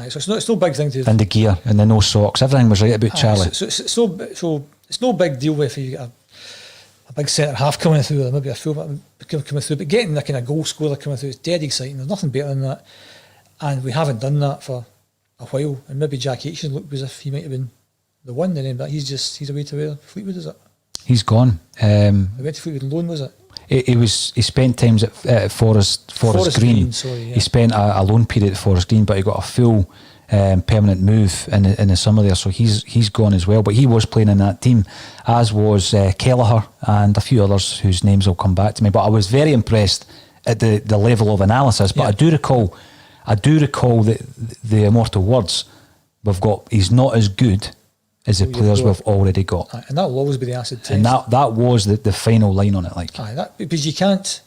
So it's no big thing to... And the gear and the no socks, everything was right about Charlie. So it's no big deal if you get a big centre half coming through, or maybe a full back coming through, but getting a kind of goal scorer coming through is dead exciting. There's nothing better than that, and we haven't done that for a while. And maybe Jack Aitchison looked as if he might have been the one, and then, but he's away to where? Fleetwood, is it? He's gone. He went to Fleetwood on loan, was it? He spent times at Forest Green. Sorry, yeah. He spent a loan period at Forest Green, but he got a full permanent move in the summer there, so he's gone as well. But he was playing in that team, as was Kelleher and a few others whose names will come back to me. But I was very impressed at the level of analysis. But yeah. I do recall that the immortal words we've got. He's not as good as the players we've already got, and that will always be the acid test. And that was the final line on it, like. Because you can't.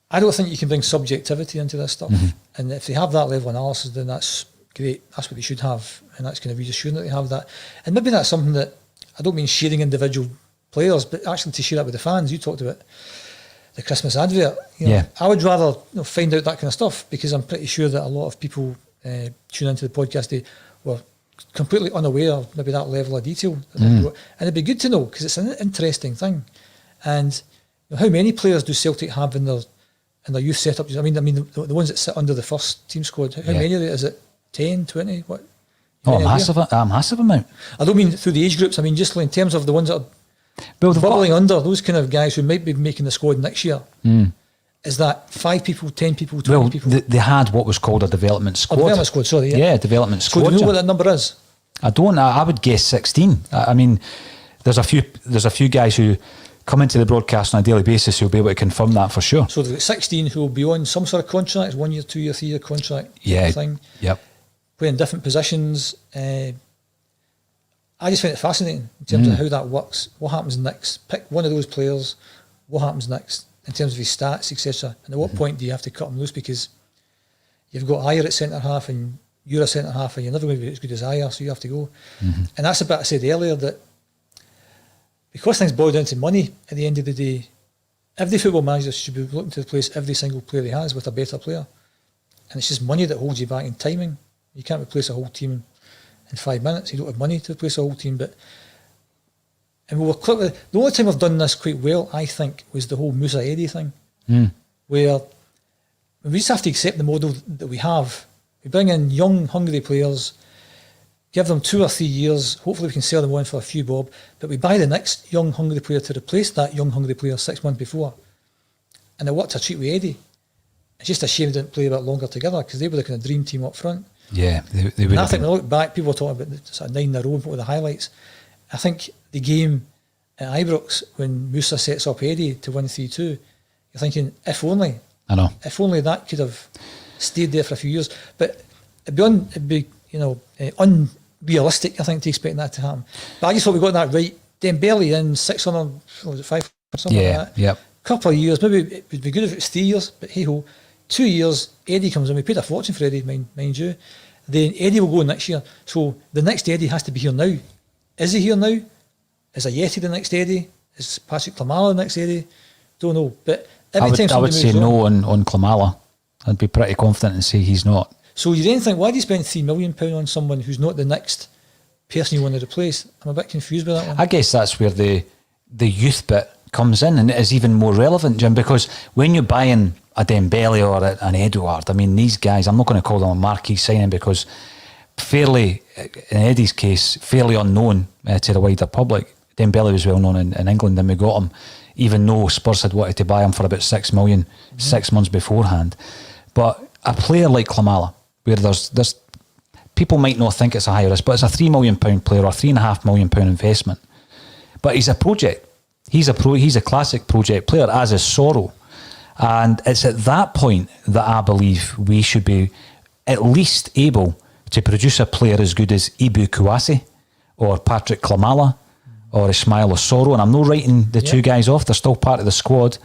I don't think you can bring subjectivity into this stuff. Mm-hmm. And if they have that level of analysis, then that's great. That's what they should have, and that's kind of reassuring that they have that. And maybe that's something that, I don't mean sharing individual players, but actually to share that with the fans. You talked about the Christmas advert. Yeah. I would rather find out that kind of stuff, because I'm pretty sure that a lot of people tune into the podcast, they were completely unaware of maybe that level of detail. And it'd be good to know, because it's an interesting thing. And how many players do Celtic have in their youth setup? I mean the ones that sit under the first team squad, how many are there? Is it 10, 20? What? A massive amount. I don't mean through the age groups, I mean just in terms of the ones that are bubbling under, those kind of guys who might be making the squad next year. Is that 5 people, 10 people, 20 people? They had what was called a development squad. Development squad, sorry. Yeah, development squad. So do you know what that number is? I don't. I would guess 16. I mean, there's a few guys who come into the broadcast on a daily basis who'll be able to confirm that for sure. So there's 16 who will be on some sort of contract, 1 year, 2 year, 3 year contract. Thing. Yep. Playing different positions. I just find it fascinating in terms of how that works. What happens next? Pick one of those players. What happens next in terms of his stats, etc. And at what point do you have to cut him loose, because you've got Ayer at centre half and you're a centre half and you're never going to be as good as Ayer, so you have to go. And that's a bit I said earlier, that because things boil down to money at the end of the day, every football manager should be looking to replace every single player he has with a better player. And it's just money that holds you back in timing. You can't replace a whole team in 5 minutes. You don't have money to replace a whole team. And the only time I've done this quite well, I think, was the whole Musa Eddie thing, where we just have to accept the model that we have. We bring in young, hungry players, give them 2 or 3 years, hopefully we can sell them on for a few bob, but we buy the next young, hungry player to replace that young, hungry player 6 months before. And it worked a treat with Eddie. It's just a shame they didn't play a bit longer together, because they were the kind of dream team up front. Yeah, they would. And I think when I look back, people were talking about the sort of 9 in a row, what were the highlights. I think the game at Ibrox, when Musa sets up Eddie to win 3-2, you're thinking, if only. I know. If only that could have stayed there for a few years. But it'd be unrealistic, I think, to expect that to happen. But I just thought we got that right Dembele in 600, what was it, 500, something like that. Yep. Couple of years, maybe it would be good if it was 3 years, but hey ho, 2 years, Eddie comes in. We paid a fortune for Eddie, mind you. Then Eddie will go next year. So the next Eddie has to be here now. Is he here now? Is Ayeti the next Eddie? Is Patrick Klamala the next Eddie? Don't know. But every time I would somebody say moves no on Klamala. I'd be pretty confident and say he's not. So you then think, why do you spend £3 million on someone who's not the next person you want to replace? I'm a bit confused by that one. I guess that's where the youth bit comes in, and it is even more relevant, Jim, because when you're buying a Dembele or an Edouard, I mean, these guys, I'm not going to call them a marquee signing because fairly, in Eddie's case, fairly unknown to the wider public. Dembele was well known in England, and we got him, even though Spurs had wanted to buy him for about $6 million 6 months beforehand. But a player like Klamala, where there's people might not think it's a high risk, but it's a £3 million player or £3.5 million investment. But he's a project. He's a classic project player, as is Sorrow. And it's at that point that I believe we should be at least able to produce a player as good as Ibu Kouassi or Patrick Klamala or Ismail Osoro. And I'm not writing the two guys off. They're still part of the squad.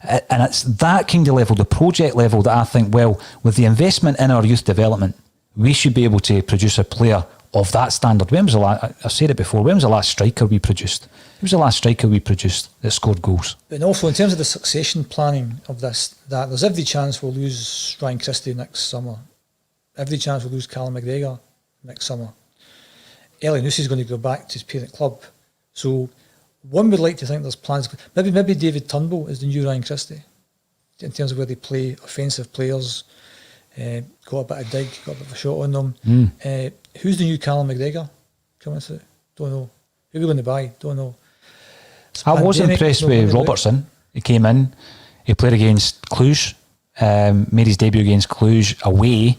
And it's that kind of level, the project level, that I think, well, with the investment in our youth development, we should be able to produce a player of that standard. When was the last, I've said it before, when was the last striker we produced? Who was the last striker we produced that scored goals? And also, in terms of the succession planning of this, that there's every chance we'll lose Ryan Christie next summer. Every chance we'll lose Callum McGregor next summer. Ellie Nusi is going to go back to his parent club. So one would like to think there's plans. Maybe David Turnbull is the new Ryan Christie in terms of where they play offensive players. Got a bit of dig, got a bit of a shot on them. Who's the new Callum McGregor coming through? Don't know. Who are we going to buy? Don't know. I was impressed with Robertson. He came in, he played against Cluj, made his debut against Cluj away,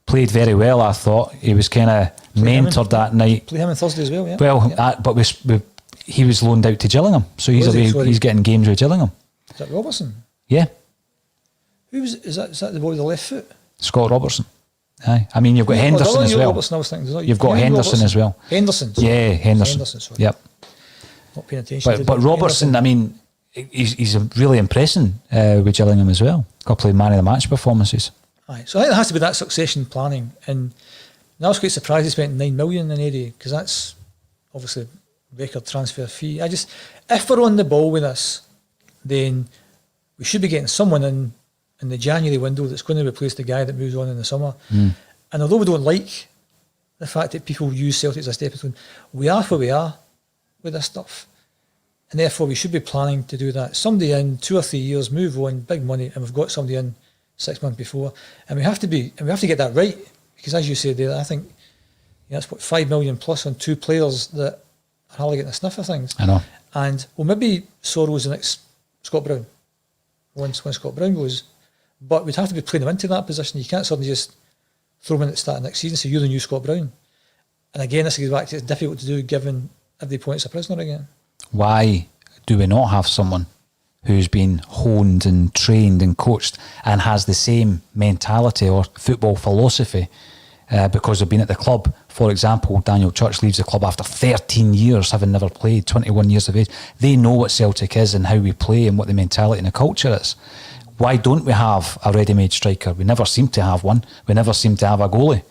played very well, I thought. He was kind of mentored that night. Play him on Thursday as well, yeah. Well, yeah. But he was loaned out to Gillingham, so he's getting games with Gillingham. Is that Robertson? Yeah. Is that the boy with the left foot? Scott Robertson. Aye. I mean, you've got Henderson as well. Robertson, I was thinking, you've got Henderson as well. Henderson. Yeah, Henderson. Sorry. Yep. Not paying attention. But Robertson, I mean, he's really impressing with Gillingham as well. A couple of man of the match performances. Aye. So I think there has to be that succession planning. And I was quite surprised he spent $9 million in Eddie, because that's obviously record transfer fee. If we're on the ball with this, then we should be getting someone in the January window that's going to replace the guy that moves on in the summer. And although we don't like the fact that people use Celtic as a stepping stone, we are where we are with this stuff. And therefore we should be planning to do that. Somebody in 2 or 3 years, move on, big money, and we've got somebody in 6 months before. And we have to get that right. Because as you said there, I think that's what, $5 million plus on 2 players that are hardly getting a sniff of things. I know. And well, maybe Sorrow's the next Scott Brown. Once Scott Brown goes. But we'd have to be playing them into that position. You can't suddenly just throw them in at the start of next season, so you're the new Scott Brown. And again, this goes back to it's difficult to do given every point's a prisoner again. Why do we not have someone who's been honed and trained and coached and has the same mentality or football philosophy because they've been at the club? For example, Daniel Church leaves the club after 13 years, having never played, 21 years of age. They know what Celtic is and how we play and what the mentality and the culture is. Why don't we have a ready-made striker? We never seem to have one. We never seem to have a goalie.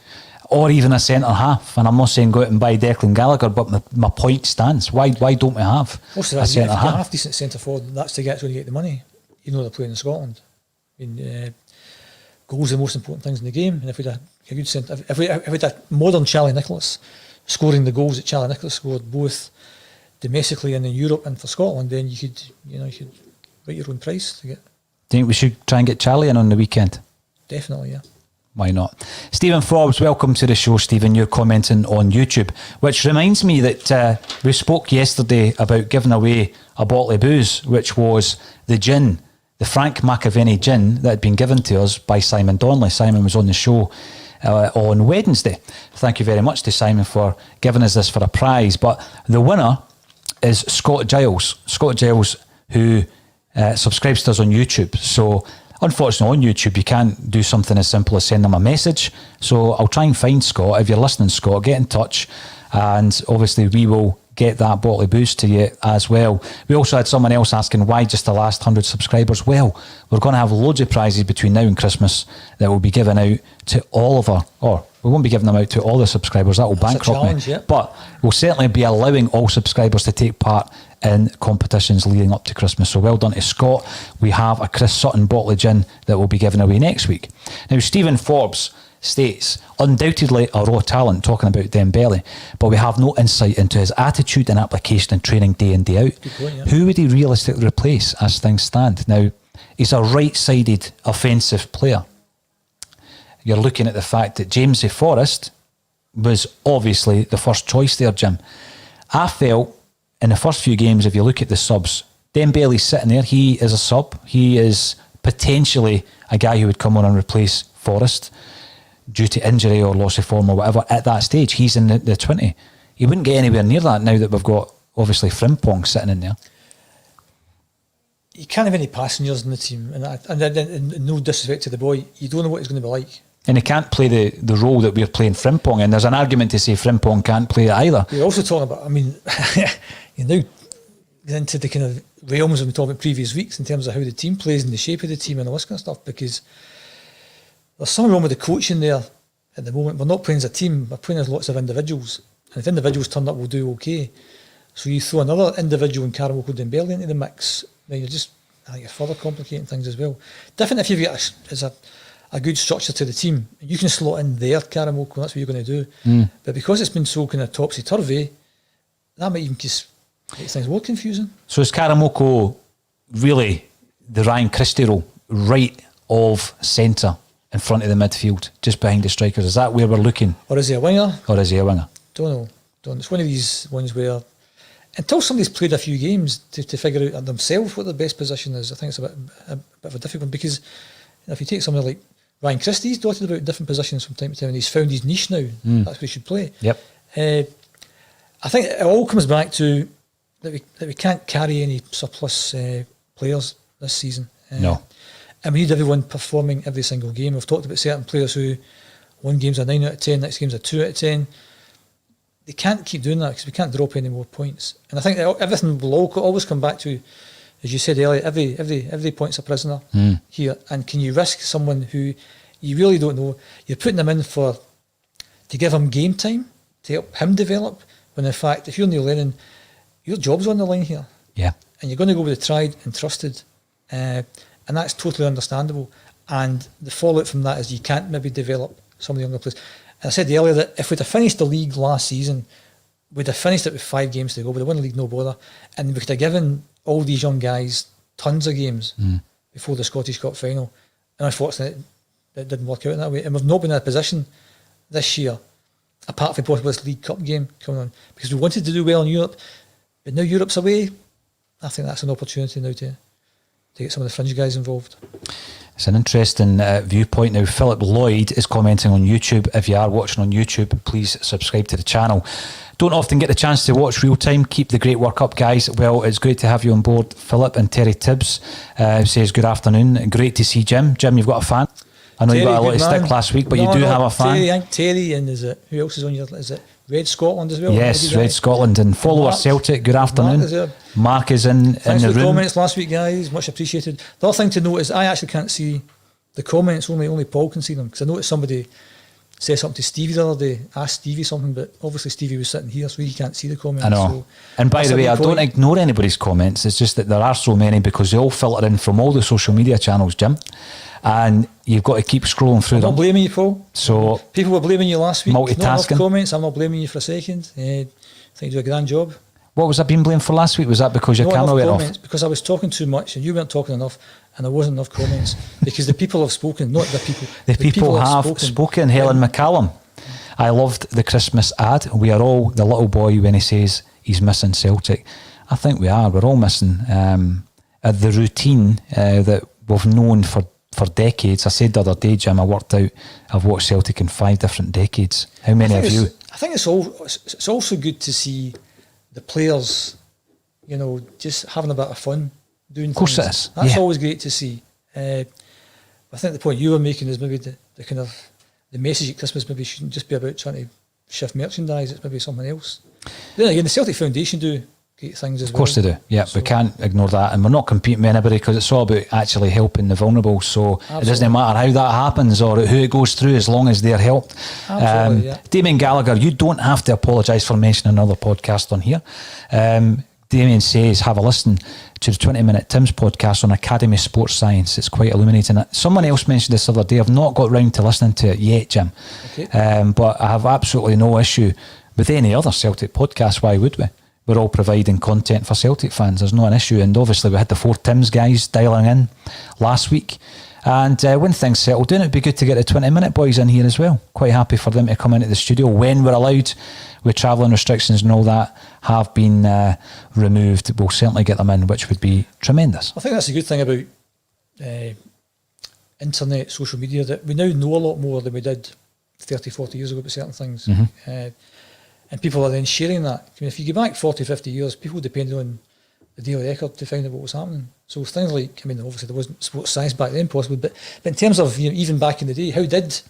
Or even a centre-half. And I'm not saying go out and buy Declan Gallagher, but my point stands. Why don't we have a centre-half? If you have a half-decent centre-forward, that's to get when you get the money, even though they're playing in Scotland. I mean, goals are the most important things in the game. And if we had a good centre, if we had a modern Charlie Nicholas scoring the goals that Charlie Nicholas scored, both domestically and in Europe and for Scotland, then you could write your own price to get. Do you think we should try and get Charlie in on the weekend? Definitely, yeah. Why not? Stephen Forbes, welcome to the show, Stephen. You're commenting on YouTube, which reminds me that we spoke yesterday about giving away a bottle of booze, which was the gin, the Frank McAvenny gin that had been given to us by Simon Donnelly. Simon was on the show on Wednesday. Thank you very much to Simon for giving us this for a prize. But the winner is Scott Giles. Scott Giles, who subscribes to us on YouTube. So unfortunately on YouTube you can't do something as simple as send them a message, so I'll try and find Scott. If you're listening, Scott, get in touch, and obviously we will get that bottle of booze to you as well. We also had someone else asking why just the last 100 subscribers. Well, we're going to have loads of prizes between now and Christmas that will be given out to all of our, or we won't be giving them out to all the subscribers, that will bankrupt me. Yeah. But we'll certainly be allowing all subscribers to take part in competitions leading up to Christmas. So well done to Scott. We have a Chris Sutton bottle of gin that will be given away next week. Now, Stephen Forbes states, undoubtedly a raw talent, talking about Dembele, but we have no insight into his attitude and application and training day in, day out. Good point, yeah. Who would he realistically replace as things stand? Now, he's a right-sided offensive player. You're looking at the fact that Jamesy Forrest was obviously the first choice there, Jim. I felt in the first few games, if you look at the subs, Dembele's sitting there, he is a sub. He is potentially a guy who would come on and replace Forrest due to injury or loss of form or whatever. At that stage, he's in the 20. He wouldn't get anywhere near that now that we've got, obviously, Frimpong sitting in there. You can't have any passengers in the team. And no disrespect to the boy, you don't know what he's going to be like. And he can't play the role that we're playing Frimpong in. There's an argument to say Frimpong can't play it either. You're also talking about, I mean, you now get into the kind of realms we've been talking about previous weeks in terms of how the team plays and the shape of the team and all this kind of stuff, because there's something wrong with the coaching there at the moment. We're not playing as a team, we're playing as lots of individuals. And if individuals turn up, we'll do okay. So you throw another individual in Karamoko Dembele into the mix, then I think you're further complicating things as well. Different if you've got a good structure to the team. You can slot in there, Karamoko, that's what you're going to do. But because it's been so kind of topsy-turvy, that might even just make things more confusing. So is Karamoko really the Ryan Christie role, right of centre in front of the midfield, just behind the strikers? Is that where we're looking? Or is he a winger? Don't know. It's one of these ones where until somebody's played a few games to figure out themselves what their best position is, I think it's a bit of a difficult one, because if you take somebody like Ryan Christie, he's dotted about different positions from time to time and he's found his niche now. That's what he should play. Yep. I think it all comes back to that we can't carry any surplus players this season. No. And we need everyone performing every single game. We've talked about certain players who one game's a 9 out of 10, next game's a 2 out of 10. They can't keep doing that because we can't drop any more points. And I think that everything will always come back to, as you said earlier, every point's a prisoner here. And can you risk someone who you really don't know? You're putting them in to give him game time, to help him develop, when in fact, if you're Neil Lennon, your job's on the line here. Yeah. And you're going to go with the tried and trusted. And that's totally understandable. And the fallout from that is you can't maybe develop some of the younger players. And I said earlier that if we'd have finished the league last season, we'd have finished it with 5 games to go. We'd have won the league, no bother. And we could have given all these young guys tons of games before the Scottish Cup final. And unfortunately, it didn't work out in that way. And we've not been in a position this year, apart from possibly this League Cup game coming on, because we wanted to do well in Europe. But now Europe's away, I think that's an opportunity now to get some of the fringe guys involved. It's an interesting viewpoint. Now, Philip Lloyd is commenting on YouTube. If you are watching on YouTube, please subscribe to the channel. Don't often get the chance to watch real time. Keep the great work up, guys. Well, it's great to have you on board, Philip. And Terry Tibbs says good afternoon. Great to see Jim. Jim, you've got a fan. I know Terry, you got a lot of stick last week, but you do have a fan. Terry, and who else is on your? Is it Red Scotland as well? Yes, Red Scotland, and follow us Celtic. Good afternoon. Mark is in Thanks the room. for the comments last week, guys. Much appreciated. The other thing to note is I actually can't see the comments. Only Paul can see them, because I noticed somebody say something to Stevie the other day. Asked Stevie something, but obviously Stevie was sitting here, so he can't see the comments. I know. So and by the way, I don't ignore anybody's comments. It's just that there are so many because they all filter in from all the social media channels, Jim. And you've got to keep scrolling through them. I'm not blaming you, Paul. So people were blaming you last week. Multitasking. Not enough comments. I'm not blaming you for a second. I think you do a grand job. What was I being blamed for last week? Was that because your camera went off? Because I was talking too much and you weren't talking enough, and there wasn't enough comments. Because the people have spoken, not the people. The people have spoken. Helen McCallum. I loved the Christmas ad. We are all the little boy when he says he's missing Celtic. I think we are. We're all missing the routine that we've known for decades. I said the other day, Jim, I've watched Celtic in 5 different decades. How many have you? I think it's also good to see the players, just having a bit of fun doing things. Of course it is. That's always great to see. I think the point you were making is maybe the kind of the message at Christmas maybe shouldn't just be about trying to shift merchandise. It's maybe something else. Then again, the Celtic Foundation do great things as well. Of course they do. Yeah, so we can't ignore that, and we're not competing with anybody because it's all about actually helping the vulnerable. So Absolutely. It doesn't matter how that happens or who it goes through, as long as they're helped. Absolutely, yeah. Damien Gallagher, you don't have to apologise for mentioning another podcast on here. Damien says, have a listen to the 20-minute Tim's podcast on Academy Sports Science. It's quite illuminating. Someone else mentioned this the other day. I've not got round to listening to it yet, Jim. Okay. But I have absolutely no issue with any other Celtic podcast. Why would we? We're all providing content for Celtic fans. There's not an issue. And obviously we had the 4 Tims guys dialing in last week. And when things settle down, it'd be good to get the 20-minute boys in here as well. Quite happy for them to come into the studio when we're allowed, with travelling restrictions and all that have been removed. We'll certainly get them in, which would be tremendous. I think that's a good thing about internet, social media, that we now know a lot more than we did 30, 40 years ago about certain things. Mm-hmm. And people are then sharing that. I mean, if you go back 40, 50 years, people depended on the Daily Record to find out what was happening. So things like, I mean, obviously there wasn't sports science back then possible, but in terms of, you know, even back in the day, how did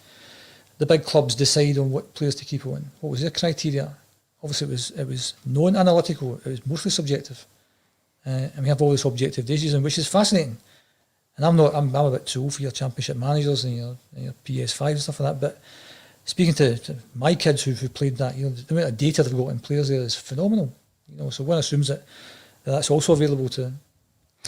the big clubs decide on what players to keep on? What was their criteria? Obviously it was non-analytical, it was mostly subjective. And we have all this objective decision, which is fascinating. And I'm a bit too old for your championship managers and your PS5 and stuff like that, but speaking to my kids who've played that, you know, the amount of data they've got in players there is phenomenal. You know, so one assumes that that's also available to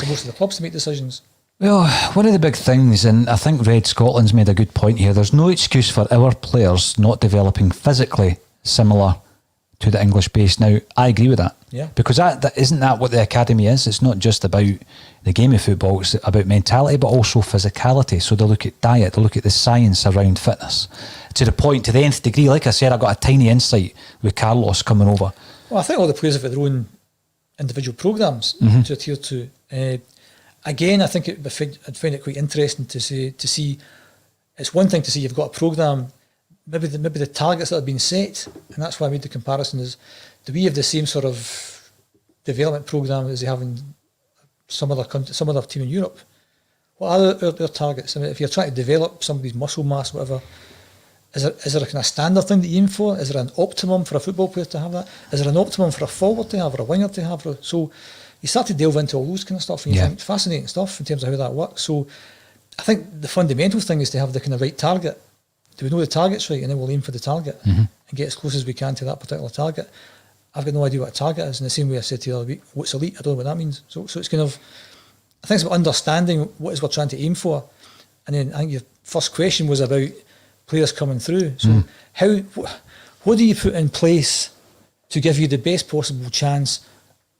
most of the clubs to make decisions. Well, one of the big things, and I think Red Scotland's made a good point here, there's no excuse for our players not developing physically similar to the English base. Now, I agree with that. Yeah. Because that isn't that what the academy is? It's not just about the game of football, it's about mentality, but also physicality. So they look at diet, they look at the science around fitness. To the nth degree, like I said, I got a tiny insight with Carlos coming over. Well, I think all the players have got their own individual programmes to adhere to. Again, I think I'd find it quite interesting to see. It's one thing to see you've got a programme, maybe the targets that have been set, and that's why I made the comparison. Is do we have the same sort of development programme as they have in some other team in Europe? What are their targets? I mean, if you're trying to develop somebody's muscle mass, whatever, is there a kind of standard thing that you aim for? Is there an optimum for a football player to have that? Is there an optimum for a forward to have, or a winger to have? So you start to delve into all those kind of stuff, and you think fascinating stuff in terms of how that works. So I think the fundamental thing is to have the kind of right target. Do we know the target's right? And then we'll aim for the target and get as close as we can to that particular target. I've got no idea what a target is. In the same way I said to you the other week, what's elite? I don't know what that means. So it's kind of, I think it's about understanding what is we're trying to aim for. And then I think your first question was about players coming through. So what do you put in place to give you the best possible chance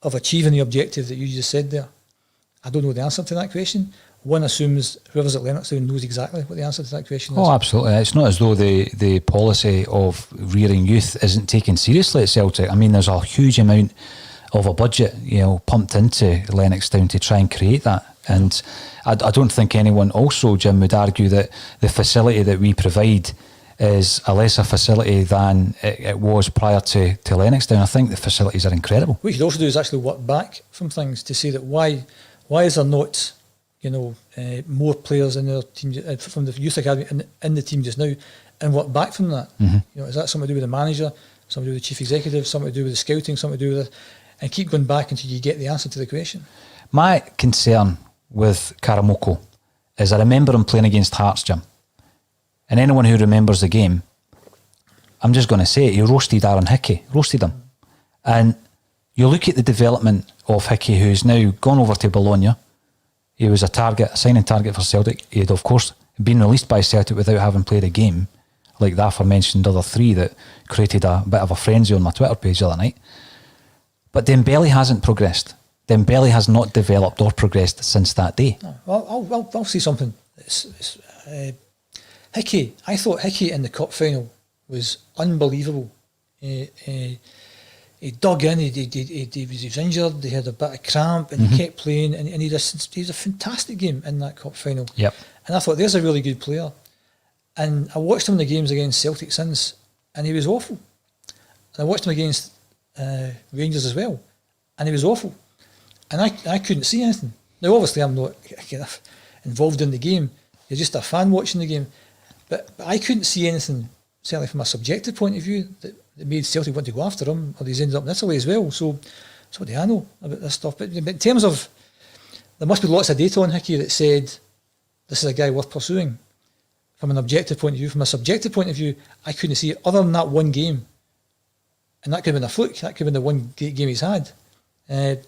of achieving the objective that you just said there? I don't know the answer to that question. One assumes whoever's at Lennox knows exactly what the answer to that question is. Oh, absolutely. It's not as though the policy of rearing youth isn't taken seriously at Celtic. I mean, there's a huge amount of a budget, you know, pumped into Lennoxtown to try and create that. And I don't think anyone also, Jim, would argue that the facility that we provide is a lesser facility than it was prior to Lennoxtown. I think the facilities are incredible. What you could also do is actually work back from things to say that why is there not, you know, more players in their team from the youth academy in the team just now, and work back from that. You know, is that something to do with the manager, something to do with the chief executive, something to do with the scouting, something to do with it, and keep going back until you get the answer to the question. My concern with Karamoko is I remember him playing against Hearts, Jim. And anyone who remembers the game, I'm just going to say it, he roasted Aaron Hickey, roasted him. And you look at the development of Hickey, who's now gone over to Bologna. He was a signing target for Celtic. He had, of course, been released by Celtic without having played a game, like the aforementioned other three that created a bit of a frenzy on my Twitter page the other night. But Dembele hasn't progressed. Dembele has not developed or progressed since that day. Well, I'll say something. Hickey, I thought Hickey in the cup final was unbelievable. He dug in, he was injured, he had a bit of cramp, and he kept playing, and he had a fantastic game in that cup final. Yep. And I thought, there's a really good player. And I watched him in the games against Celtic since, and he was awful. And I watched him against Rangers as well, and he was awful. And I couldn't see anything. Now, obviously, I'm not kind of involved in the game. You're just a fan watching the game. But I couldn't see anything certainly from a subjective point of view, that made Celtic want to go after him, or he's ended up in Italy as well. So what do I know about this stuff? But in terms of, there must be lots of data on Hickey that said this is a guy worth pursuing. From an objective point of view, from a subjective point of view, I couldn't see it other than that one game, and that could have been a fluke. That could have been the one game he's had. But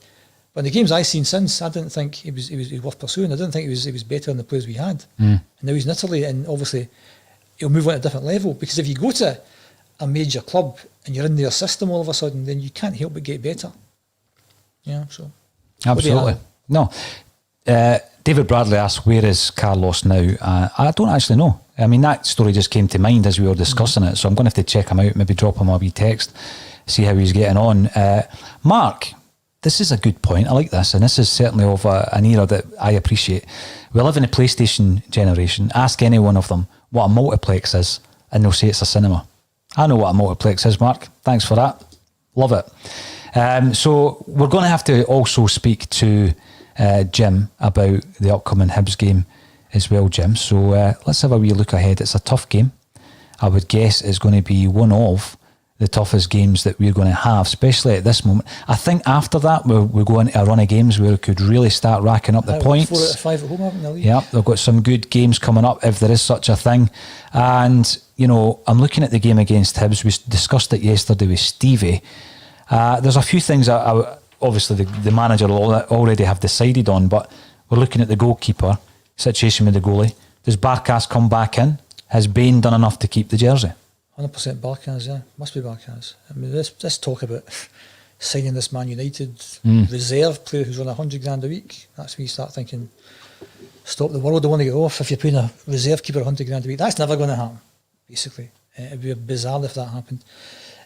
in the games I've seen since, I didn't think he was worth pursuing. I didn't think he was better than the players we had. And now he's in Italy, and obviously he'll move on to a different level, because if you go to a major club and you're in their system all of a sudden, then you can't help but get better. Yeah, so absolutely. No, David Bradley asked, where is Carlos now? I don't actually know. I mean, that story just came to mind as we were discussing it, so I'm going to have to check him out, maybe drop him a wee text, see how he's getting on. Mark, this is a good point. I like this, and this is certainly of an era that I appreciate. We live in a PlayStation generation. Ask any one of them what a multiplex is, and they'll say it's a cinema. I know what a multiplex is, Mark. Thanks for that. Love it. So we're going to have to also speak to Jim about the upcoming Hibs game as well, Jim. So let's have a wee look ahead. It's a tough game. I would guess it's going to be one of the toughest games that we're going to have, especially at this moment. I think after that, we'll go into a run of games where we could really start racking up the points. 4 out of 5 at home, haven't they? Yeah, they've got some good games coming up, if there is such a thing. And, you know, I'm looking at the game against Hibs. We discussed it yesterday with Stevie. There's a few things that obviously the manager will already have decided on, but we're looking at the goalkeeper situation with the goalie. Does Barkas come back in? Has Bain done enough to keep the jersey? 100% Barkas, yeah. Must be Barkas. I mean, this talk about signing this Man United reserve player who's on $100,000 a week, that's when you start thinking, stop the world, I want to get off if you're paying a reserve keeper $100,000 a week. That's never going to happen, basically. It'd be bizarre if that happened.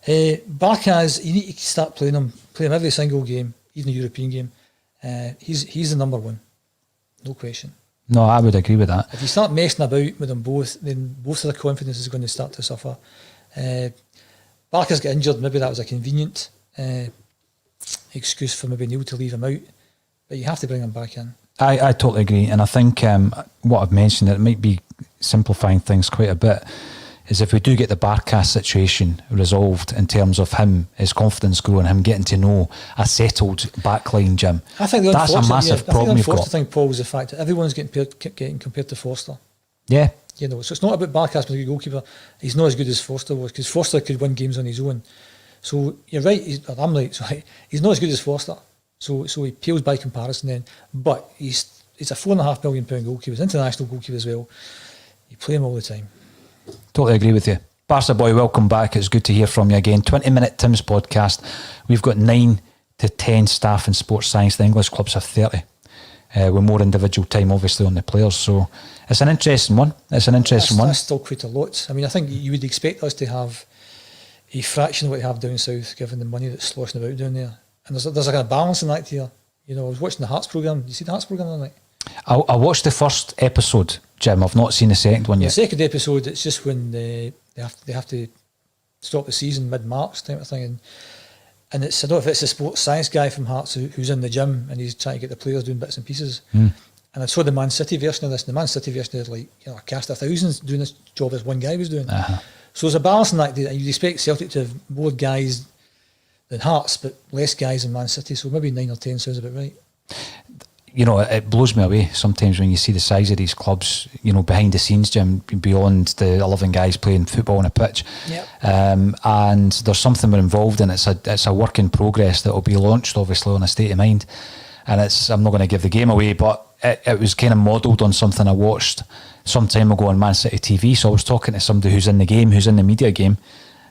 Barkas, you need to start playing him every single game, even the European game. He's the number one, no question. No, I would agree with that. If you start messing about with them both, then both of their confidence is going to start to suffer. Barker's got injured, maybe that was a convenient excuse for maybe Neil to leave him out, but you have to bring him back in. I totally agree, and I think what I've mentioned, it might be simplifying things quite a bit, is if we do get the Barkas situation resolved in terms of him, his confidence growing, him getting to know a settled backline, Jim, I think that's a massive problem we've got. I think the unfortunate thing, Paul, is the fact that everyone's getting compared to Forster. Yeah. You know, so it's not about Barkas being a goalkeeper. He's not as good as Forster was, because Forster could win games on his own. So you're right, I'm right, sorry. He's not as good as Forster. So he pales by comparison then. But he's a £4.5 million goalkeeper. He's an international goalkeeper as well. You play him all the time. Totally agree with you. Barca boy, welcome back. It's good to hear from you again. 20-minute Tim's podcast. We've got 9 to 10 staff in sports science. The English clubs have 30. With more individual time, obviously, on the players. So it's an interesting one. That's still quite a lot. I mean, I think you would expect us to have a fraction of what we have down south, given the money that's sloshing about down there. And there's a kind of balance in that here. You know, I was watching the Hearts programme. Did you see the Hearts programme tonight? I watched the first episode, Jim. I've not seen the second one yet. The second episode, it's just when they have to stop the season mid-March type of thing. And it's, I don't know if it's the sports science guy from Hearts who's in the gym and he's trying to get the players doing bits and pieces. And I saw the Man City version of this. And the Man City version is like, you know, a cast of thousands doing this job as one guy was doing. So there's a balance in that. You'd expect Celtic to have more guys than Hearts, but less guys than Man City. So maybe 9 or 10 sounds about right. You know, it blows me away sometimes when you see the size of these clubs, you know, behind the scenes, Jim, beyond the 11 guys playing football on a pitch. Yep. And there's something we're involved in. It's a work in progress that will be launched, obviously, on A State of Mind. And I'm not going to give the game away, but it was kind of modelled on something I watched some time ago on Man City TV. So I was talking to somebody who's in the game, who's in the media game,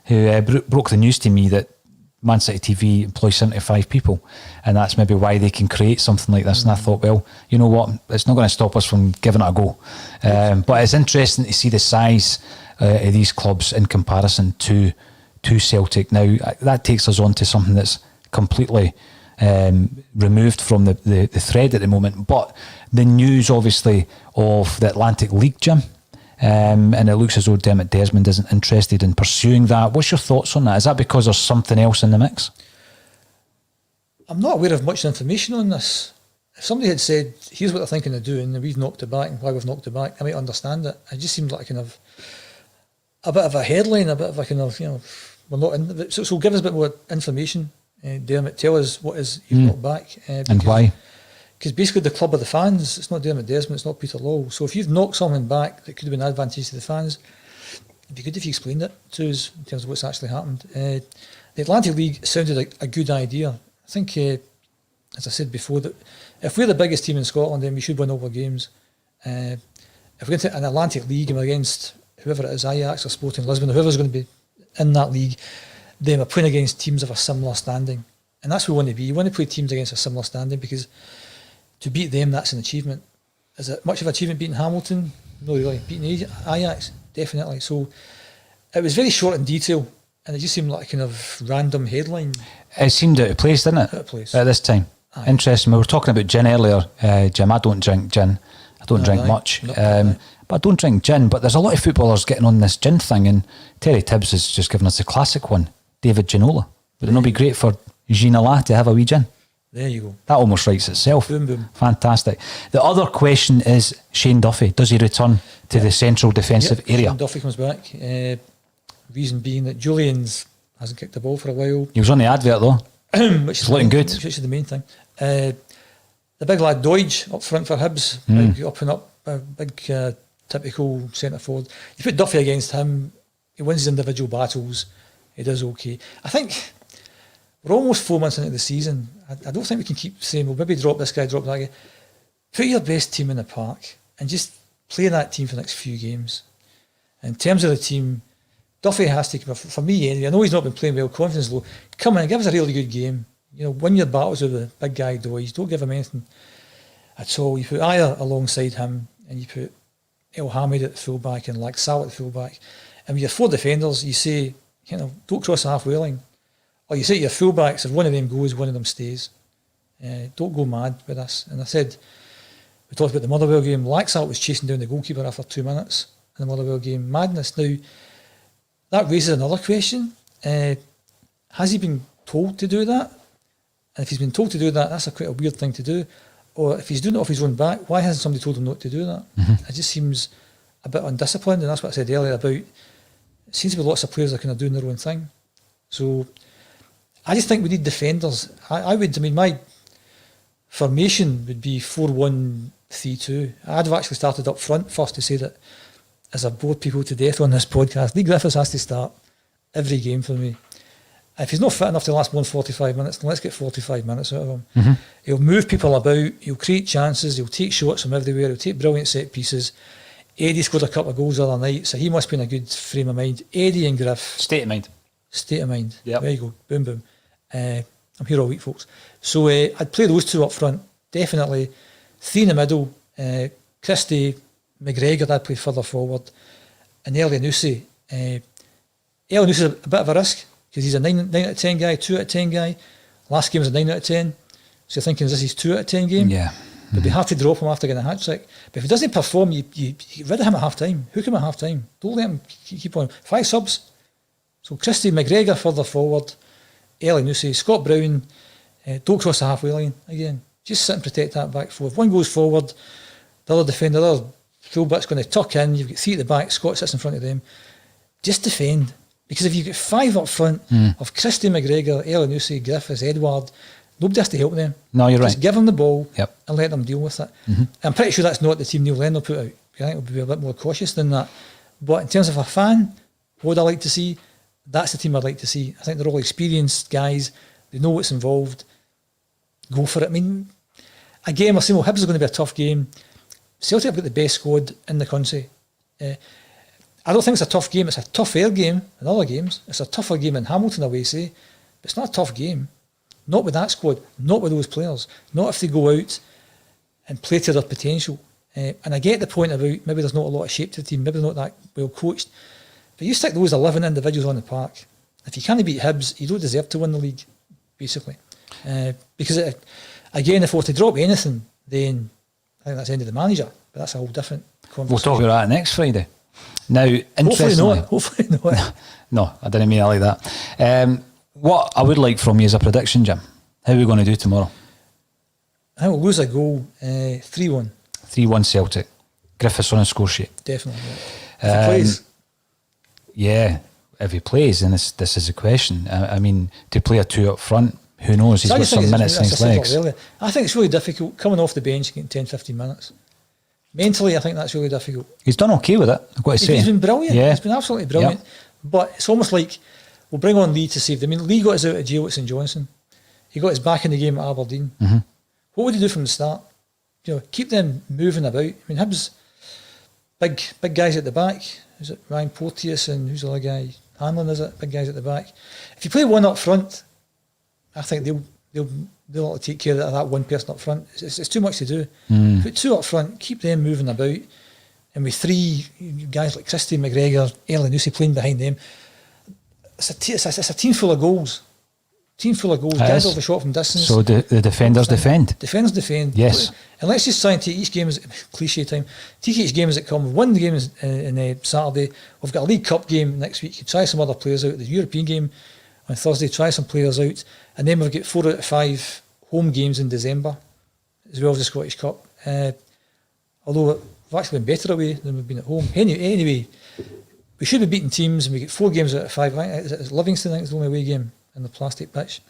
who broke the news to me that Man City TV employs 75 people, and that's maybe why they can create something like this. And I thought, well, you know what, it's not going to stop us from giving it a go. But it's interesting to see the size of these clubs in comparison to Celtic. Now, that takes us on to something that's completely removed from the thread at the moment, but the news, obviously, of the Atlantic League, Jim. And it looks as though Dermot Desmond isn't interested in pursuing that. What's your thoughts on that? Is that because there's something else in the mix? I'm not aware of much information on this. If somebody had said, here's what they're thinking of doing, and we've knocked it back, and why we've knocked it back, I might understand it. It just seems like a kind of a bit of a headline, a bit of a kind of, we're not in. So give us a bit more information, Dermot. Tell us what is you've got back. And why? Because basically the club of the fans, it's not Dermot Desmond, it's not Peter Law. So if you've knocked something back that could have been advantageous to the fans, it'd be good if you explained it to us in terms of what's actually happened. The Atlantic League sounded like a good idea. I think, as I said before, that if we're the biggest team in Scotland, then we should win all our games. If we're going to an Atlantic League and we're against whoever it is, Ajax or Sporting Lisbon, or whoever's going to be in that league, then we're playing against teams of a similar standing. And that's what we want to be. You want to play teams against a similar standing, because to beat them, that's an achievement. Is it much of an achievement beating Hamilton? No, really. Beating Ajax? Definitely. So it was very short in detail, and it just seemed like a kind of random headline. It seemed out of place, didn't it? Out of place. At this time. Aye. Interesting. We were talking about gin earlier, Jim. I don't drink gin. I don't drink much. But I don't drink gin. But there's a lot of footballers getting on this gin thing, and Terry Tibbs has just given us the classic one, David Ginola. Would it not be great for Ginola to have a wee gin? There you go. That almost writes itself. Boom, boom. Fantastic. The other question is Shane Duffy. Does he return to the central defensive area? Shane Duffy comes back. Reason being that Julian's hasn't kicked the ball for a while. He was on the advert though. Which is looking good. Which is the main thing. The big lad Doige up front for Hibs. Big up and up. Big typical centre forward. You put Duffy against him, he wins his individual battles. He does okay. I think we're almost 4 months into the season. I don't think we can keep saying, well, maybe drop this guy, drop that guy. Put your best team in the park and just play that team for the next few games. In terms of the team, Duffy has to, for me anyway, I know he's not been playing well, confidence low. Come in and give us a really good game. Win your battles with the big guy Doige. Don't give him anything at all. You put Ayer alongside him and you put El Hamid at the fullback and Laxal at the fullback. And with your 4 defenders, you say, don't cross the halfway line. Or you say to your fullbacks, if one of them goes, one of them stays. Don't go mad with this. And I said, we talked about the Motherwell game. Laxalt was chasing down the goalkeeper after 2 minutes in the Motherwell game. Madness. Now, that raises another question. Has he been told to do that? And if he's been told to do that, that's quite a weird thing to do. Or if he's doing it off his own back, why hasn't somebody told him not to do that? It just seems a bit undisciplined, and that's what I said earlier about, it seems to be lots of players that are kind of doing their own thing. So I just think we need defenders. My formation would be 4-1-3-2. I'd have actually started up front first to say that, as I've bored people to death on this podcast, Lee Griffiths has to start every game for me. If he's not fit enough to last more than 45 minutes, then let's get 45 minutes out of him. He'll move people about, he'll create chances, he'll take shots from everywhere, he'll take brilliant set pieces. Eddie scored a couple of goals the other night, so he must be in a good frame of mind. Eddie and Griff. State of mind. State of mind. Yep. There you go. Boom, boom. I'm here all week, folks. So I'd play those 2 up front, definitely. 3 in the middle. Christie, McGregor, I'd play further forward. And Elyounoussi. Elyounoussi is a bit of a risk, because he's a 9 out of 10 guy, 2 out of 10 guy. Last game was a 9 out of 10. So you're thinking, is this his 2 out of 10 game? Yeah. But they have to drop him after getting a hat-trick. But if he doesn't perform, you get rid of him at half-time. Hook him at half-time. Don't let him keep on. 5 subs. So Christie, McGregor further forward. Elyounoussi, Scott Brown. Don't cross the halfway line again. Just sit and protect that back 4. If one goes forward, the other defender, the other fullback's going to tuck in. You've got 3 at the back. Scott sits in front of them. Just defend. Because if you get 5 up front of Christie, McGregor, Elyounoussi, Griffiths, Edward, nobody has to help them. No, you're Just right. give them the ball Yep. and let them deal with it. I'm pretty sure that's not the team Neil Lennon put out. I think we'll be a bit more cautious than that. But in terms of a fan, what would I like to see? That's the team I'd like to see. I think they're all experienced guys. They know what's involved. Go for it. I mean, again, we're saying, well, Hibs is going to be a tough game. Celtic have got the best squad in the country. I don't think it's a tough game. It's a tougher game than other games. It's a tougher game in Hamilton away, say. But it's not a tough game. Not with that squad. Not with those players. Not if they go out and play to their potential. And I get the point about maybe there's not a lot of shape to the team. Maybe they're not that well coached. But you stick those 11 individuals on the park. If you can't beat Hibs, you don't deserve to win the league, basically. Because, again, if we were to drop anything, then I think that's the end of the manager. But that's a whole different conversation. We'll talk about that next Friday. Now, interestingly... Hopefully not. No, I didn't mean it like that. What I would like from you is a prediction, Jim. How are we going to do tomorrow? I think we'll lose a goal, 3-1. 3-1 Celtic. Griffiths on a score sheet. Definitely. Yeah. If he plays. Yeah, if he plays, and this is the question. I mean, to play a 2 up front, who knows? He's got some minutes in his legs. I think it's really difficult coming off the bench getting 10, 15 minutes. Mentally, I think that's really difficult. He's done okay with it, I've got to say. He's been brilliant. Yeah. He's been absolutely brilliant. Yep. But it's almost like we'll bring on Lee to save them. I mean, Lee got us out of jail at St Johnstone. He got us back in the game at Aberdeen. Mm-hmm. What would he do from the start? You know, keep them moving about. I mean, Hibs, big guys at the back. Is it Ryan Porteous and who's the other guy? Hanlon, is it? Big guys at the back. If you play one up front, I think they'll have to take care of that one person up front. It's too much to do. Put 2 up front, keep them moving about, and with 3 guys like Christie, McGregor, Elyounoussi playing behind them, it's a team full of goals. Guys off the shot from distance. So the defenders defend. Defenders defend. Yes. And let's just try and take each game as cliche time. Take each game as it comes. One game is in Saturday. We've got a League Cup game next week. You try some other players out. The European game on Thursday. Try some players out, and then we've got 4 out of 5 home games in December, as well as the Scottish Cup. Although we've actually been better away than we've been at home. Anyway, we should be beating teams, and we get 4 games out of 5. I think it's Livingston. I think it's the only away game in the plastic pitch.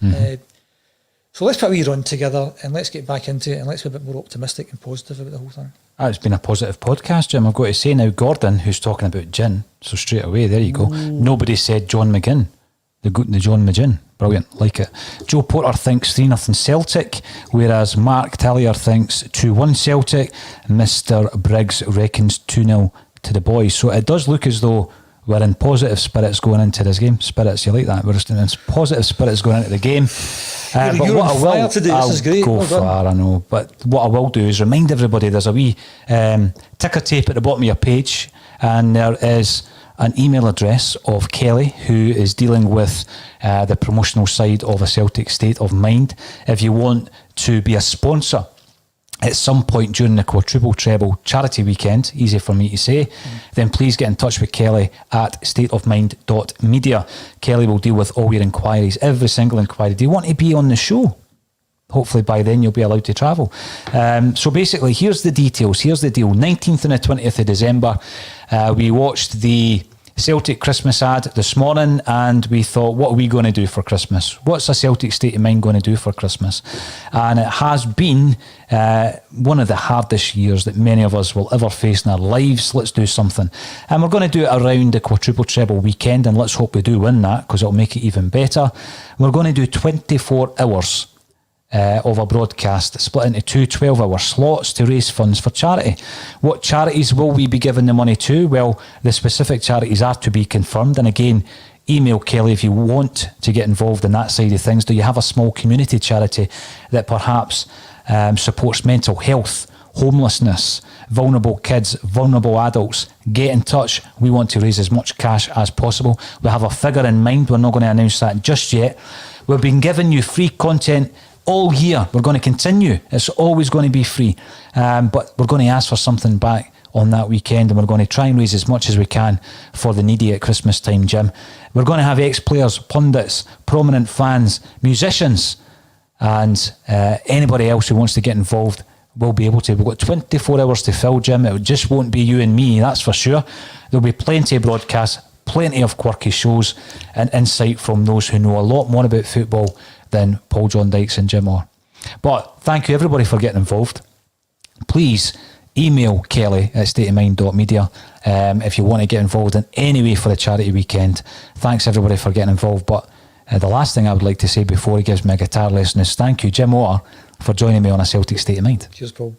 So let's put a wee run together and let's get back into it, and let's be a bit more optimistic and positive about the whole thing. It's been a positive podcast, Jim. I've got to say now, Gordon, who's talking about gin, so straight away, there you go. Nobody said John McGinn, the John McGinn. Brilliant, like it. Joe Porter thinks 3-0 Celtic, whereas Mark Tallier thinks 2-1 Celtic. Mr. Briggs reckons 2-0 to the boys. So it does look as though we're in positive spirits going into this game. Spirits, you like that? We're just in positive spirits going into the game. But what I will today. This is great. Go far, I know. But what I will do is remind everybody there's a wee ticker tape at the bottom of your page, and there is an email address of Kelly, who is dealing with the promotional side of a Celtic State of Mind. If you want to be a sponsor at some point during the quadruple treble charity weekend, easy for me to say, then please get in touch with Kelly at stateofmind.media. Kelly will deal with all your inquiries, every single inquiry. Do you want to be on the show? Hopefully by then you'll be allowed to travel. So basically, here's the details. Here's the deal. 19th and the 20th of December, we watched the Celtic Christmas ad this morning, and we thought, what are we going to do for Christmas? What's a Celtic State of Mind going to do for Christmas? And it has been one of the hardest years that many of us will ever face in our lives. Let's do something. And we're going to do it around the quadruple treble weekend, and let's hope we do win that, because it'll make it even better. We're going to do 24 hours of a broadcast split into 2 12-hour slots to raise funds for charity. What charities will we be giving the money to? Well, the specific charities are to be confirmed, and again, email Kelly if you want to get involved in that side of things. Do you have a small community charity that perhaps supports mental health, homelessness, vulnerable kids, vulnerable adults? Get in touch. We want to raise as much cash as possible. We have a figure in mind. We're not going to announce that just yet. We've been giving you free content all year. We're going to continue. It's always going to be free. But we're going to ask for something back on that weekend, and we're going to try and raise as much as we can for the needy at Christmas time, Jim. We're going to have ex-players, pundits, prominent fans, musicians, and anybody else who wants to get involved will be able to. We've got 24 hours to fill, Jim. It just won't be you and me, that's for sure. There'll be plenty of broadcasts, plenty of quirky shows, and insight from those who know a lot more about football than Paul John Dykes and Jim Orr. But thank you everybody for getting involved. Please email Kelly at stateofmind.media if you want to get involved in any way for the charity weekend. Thanks everybody for getting involved. But the last thing I would like to say before he gives me a guitar lesson is thank you, Jim Orr, for joining me on A Celtic State of Mind. Cheers, Paul.